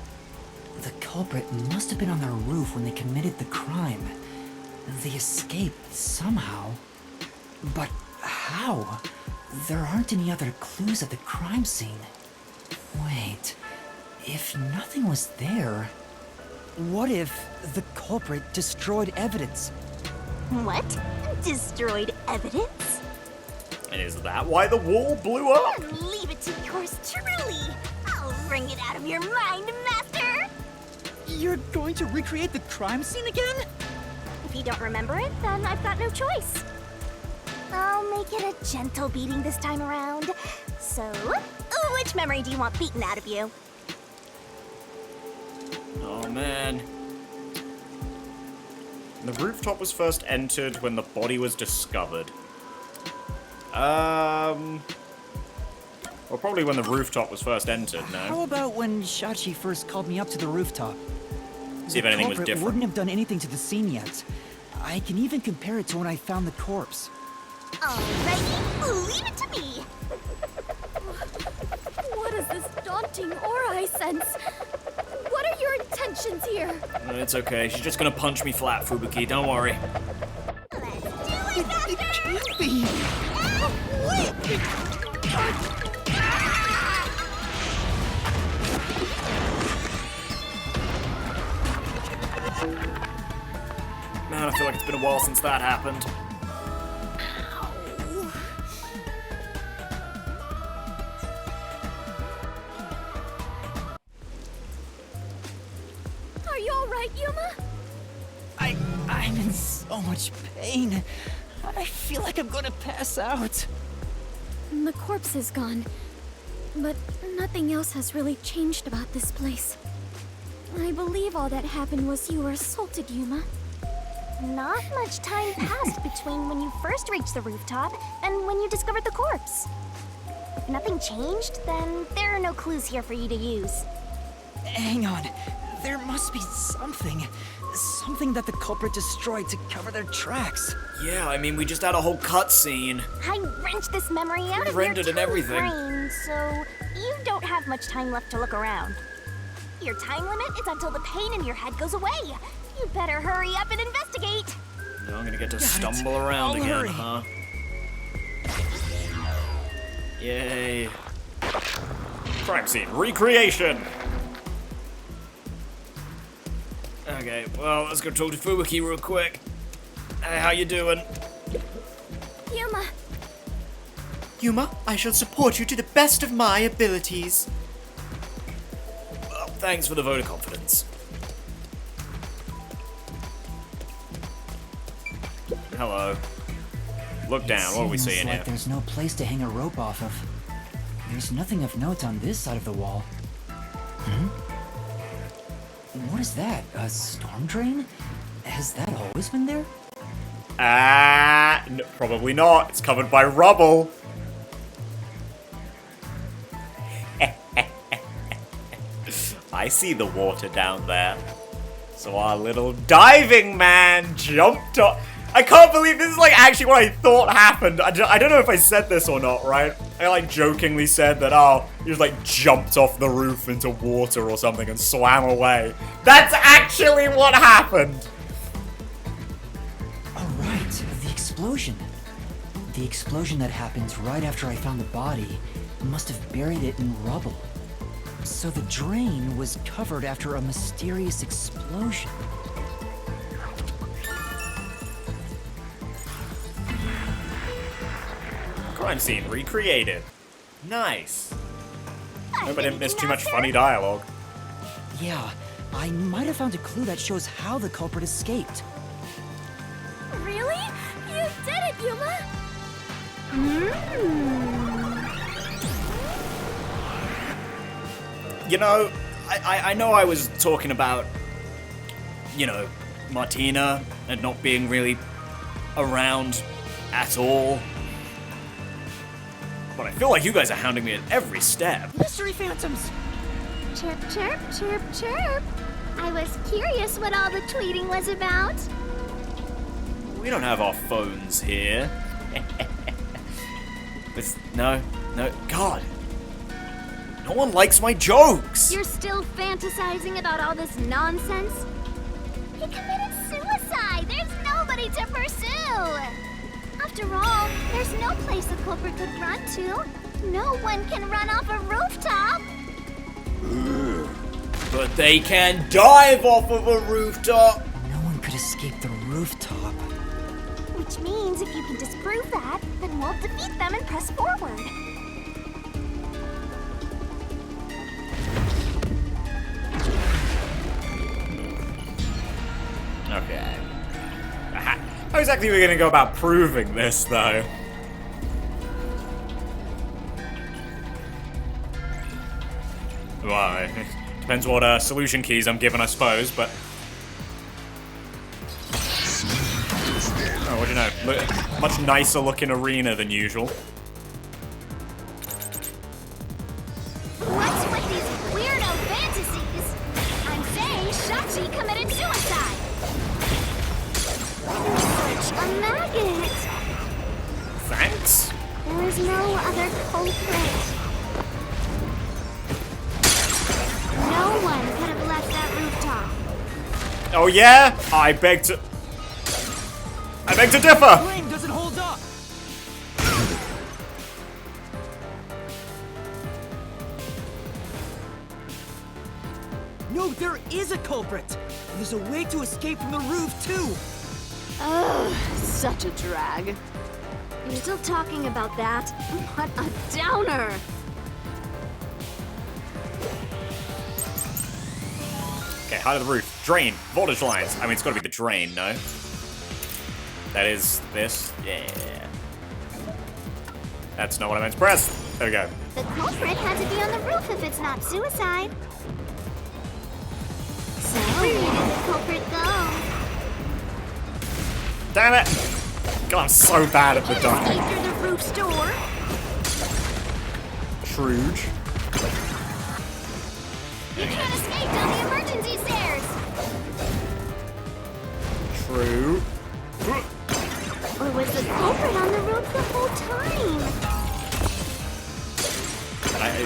The culprit must have been on their roof when they committed the crime. They escaped somehow. But how? There aren't any other clues at the crime scene. Wait, if nothing was there, what if the culprit destroyed evidence? What? Destroyed evidence? And is that why the wall blew up? Leave it to yours truly. I'll wring it out of your mind, Master. You're going to recreate the crime scene again? If you don't remember it, then I've got no choice. I'll make it a gentle beating this time around. So, which memory do you want beaten out of you? Oh man. The rooftop was first entered when the body was discovered. Well, probably when the rooftop was first entered, How no? about when Shachi first called me up to the rooftop? See if anything was culprit different. wouldn't have done anything to the scene yet. I can even compare it to when I found the corpse. Alrighty, leave it to me. What is this daunting aura I sense? What are your intentions here? It's okay. She's just gonna punch me flat, Fubuki. Don't worry. It can't be! Man, I feel like it's been a while since that happened. Are you alright, Yuma? I'm in so much pain. I feel like I'm gonna pass out. The corpse is gone, but nothing else has really changed about this place. I believe all that happened was you were assaulted, Yuma. Not much time passed between when you first reached the rooftop and when you discovered the corpse. If nothing changed, then there are no clues here for you to use. Hang on. There must be something. Something that the culprit destroyed to cover their tracks. Yeah, I mean, we just had a whole cutscene. I wrenched this memory out of your Rendered and tiny everything. brain, so you don't have much time left to look around. Your time limit is until the pain in your head goes away. You better hurry up and investigate. Now I'm gonna get to Got it. stumble around I'll again, hurry. huh? Yay. Crime scene recreation! Okay, well, let's go talk to Fubuki real quick. Hey, how you doing? Yuma, Yuma, I shall support you to the best of my abilities. Well, thanks for the vote of confidence. Hello. Look down, what are we Seems seeing like here? there's no place to hang a rope off of. There's nothing of note on this side of the wall. What is that? A storm drain? Has that always been there? Probably not. It's covered by rubble. I see the water down there. So our little diving man jumped off. I can't believe this is like actually what I thought happened. I don't know if I said this or not, right? I like jokingly said that, oh, he just like jumped off the roof into water or something and swam away. That's actually what happened. Oh, right. The explosion. The explosion that happened right after I found the body must have buried it in rubble. So the drain was covered after a mysterious explosion. Crime scene recreated. Nice. Hope I didn't miss too much Master? funny dialogue. Yeah, I might have found a clue that shows how the culprit escaped. really? You did it, Yuma! You know, I know I was talking about, you know, Martina and not being really around at all. But I feel like you guys are hounding me at every step. Mystery Phantoms! Chirp, chirp, chirp, chirp. I was curious what all the tweeting was about. We don't have our phones here. No, God. No one likes my jokes. You're still fantasizing about all this nonsense? He committed suicide! There's nobody to pursue! After all, there's no place the culprit could run to. No one can run off a rooftop! But they can dive off of a rooftop. No one could escape the rooftop. Which means if you can disprove that, then we'll defeat them and press forward. Okay. How exactly are we going to go about proving this, though? Well, it depends what solution keys I'm given, I suppose, but... Oh, what do you know? Much nicer looking arena than usual. What's with these weirdo fantasies? I'm saying Shachi committed suicide. Such a maggot. Thanks. There is no other culprit. No one could have left that rooftop. Oh yeah? I beg to differ! Flame doesn't hold up! No, there is a culprit! There's a way to escape from the roof, too! Ugh, such a drag. You're still talking about that? What a downer! Okay, height of the roof. Drain. Voltage lines. I mean, it's gotta be the drain, no? That is this? Yeah. That's not what I meant to press. There we go. The culprit had to be on the roof if it's not suicide. So where did the culprit go? Damn it! God, I'm so bad at the Escape dive. through the roof's door. Truge. You can't escape down the emergency stairs. True. Or was the culprit on the roof the whole time?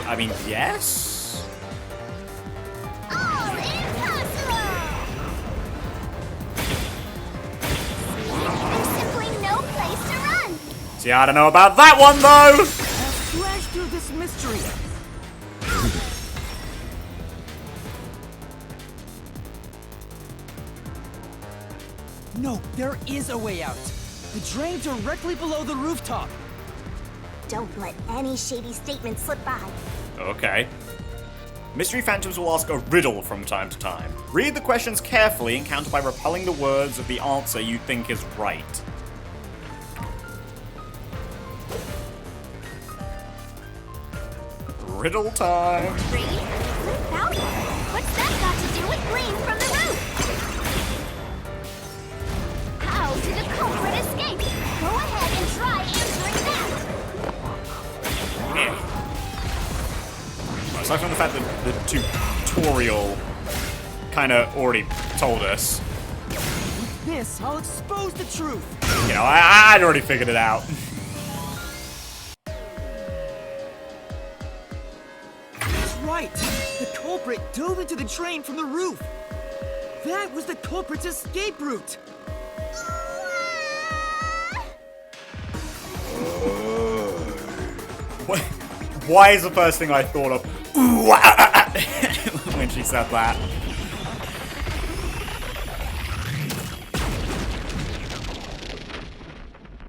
I mean, yes? All impossible! There's simply no place to run. See, I don't know about that one, though! Slash through this mystery! No, there is a way out. The drain directly below the rooftop. Don't let any shady statement slip by. Okay. Mystery Phantoms will ask a riddle from time to time. Read the questions carefully and counter by repelling the words of the answer you think is right. Riddle time. Green? Powder? What's that got to do with gleam from the roof? How did the culprit escape? Go ahead and try answering that. Yeah. Well, aside from the fact that the tutorial kind of already told us, With this, I'll expose the truth. you know, I'd already figured it out. That's right. The culprit dove into the drain from the roof. That was the culprit's escape route. Why is the first thing I thought of ooh, when she said that?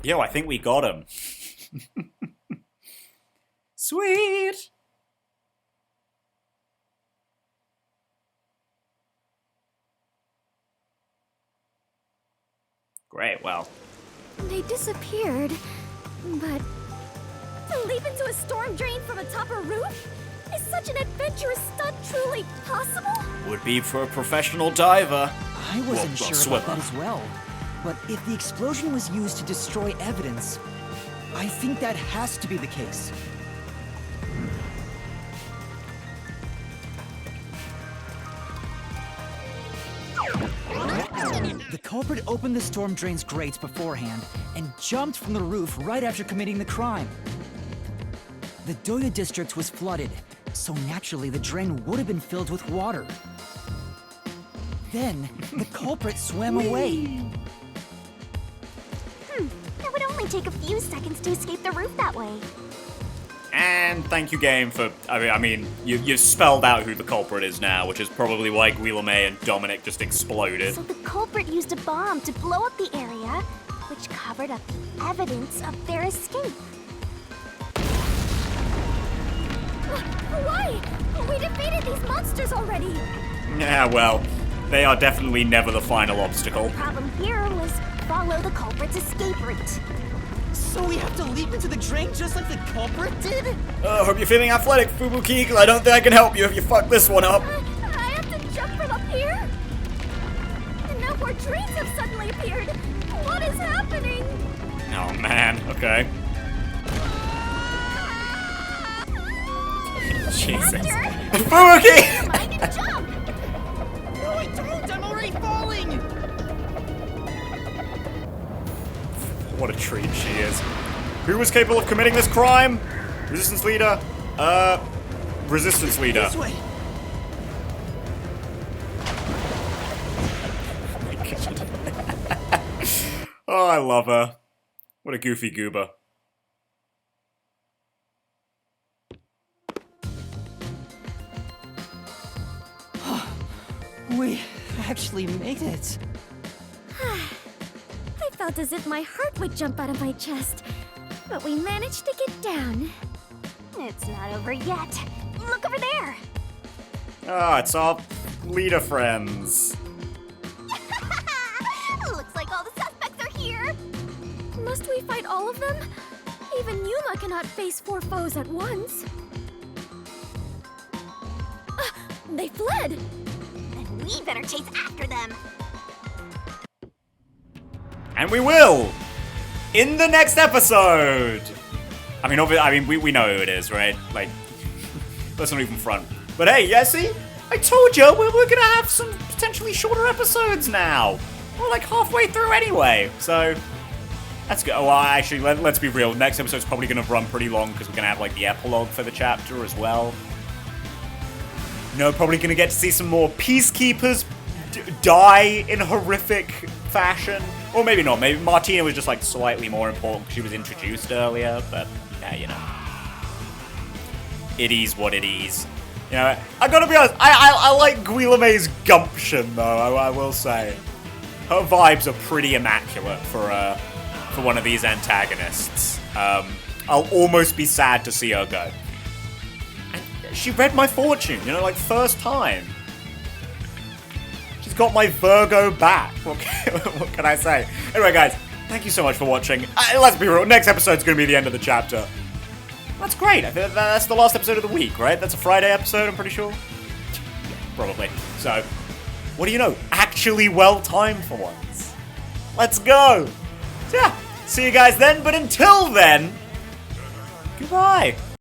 Yo, I think we got him. Sweet! Great, well. They disappeared, but to leap into a storm drain from atop a roof? Is such an adventurous stunt truly possible? Would be for a professional diver. I wasn't Well, sure swimmer. about that as well. But if the explosion was used to destroy evidence, I think that has to be the case. The culprit opened the storm drain's grates beforehand and jumped from the roof right after committing the crime. The Doya district was flooded, so naturally the drain would have been filled with water. Then, the culprit swam away. It would only take a few seconds to escape the roof that way. And thank you, game, for... I mean, you've spelled out who the culprit is now, which is probably why Guilherme and Dominic just exploded. So the culprit used a bomb to blow up the area, which covered up the evidence of their escape. Why? We defeated these monsters already! Yeah, well, they are definitely never the final obstacle. The problem here was follow the culprit's escape route. So we have to leap into the drain just like the culprit did? Hope you're feeling athletic, Fubuki, because I don't think I can help you if you fuck this one up. I have to jump from up here? And now more drains have suddenly appeared. What is happening? Oh man, okay. Jesus. Fubuki! Mind and jump! No, I don't! I'm already falling! What a treat she is. Who was capable of committing this crime? Resistance leader? Resistance leader. This way! Oh my god. Oh, I love her. What a goofy goober. We actually made it. I felt as if my heart would jump out of my chest. But we managed to get down. It's not over yet. Look over there! Ah, it's our leader friends. Looks like all the suspects are here! Must we fight all of them? Even Yuma cannot face 4 foes at once. They fled! Then we better chase after them! And we will! In the next episode! I mean, we know who it is, right? Like, let's not even front. But hey, yeah, see? I told you, we're gonna have some potentially shorter episodes now. We're like halfway through anyway, so... That's good. Oh, well, actually, let's be real. Next episode's probably gonna run pretty long because we're gonna have, like, the epilogue for the chapter as well. No, probably gonna get to see some more peacekeepers die in horrific fashion. Or maybe not. Maybe Martina was just, like, slightly more important because she was introduced earlier, but, yeah, you know. It is what it is. You know, I gotta be honest, I like Guilame's gumption, though, I will say. Her vibes are pretty immaculate for one of these antagonists. I'll almost be sad to see her go. And she read my fortune, you know, like, first time. She's got my Virgo back. What can I say? Anyway, guys, thank you so much for watching. Let's be real, next episode's gonna be the end of the chapter. That's great. I think that's the last episode of the week, right? That's a Friday episode, I'm pretty sure. Yeah, probably. So, what do you know? Actually well-timed for once. Let's go. So, yeah, see you guys then, but until then, goodbye.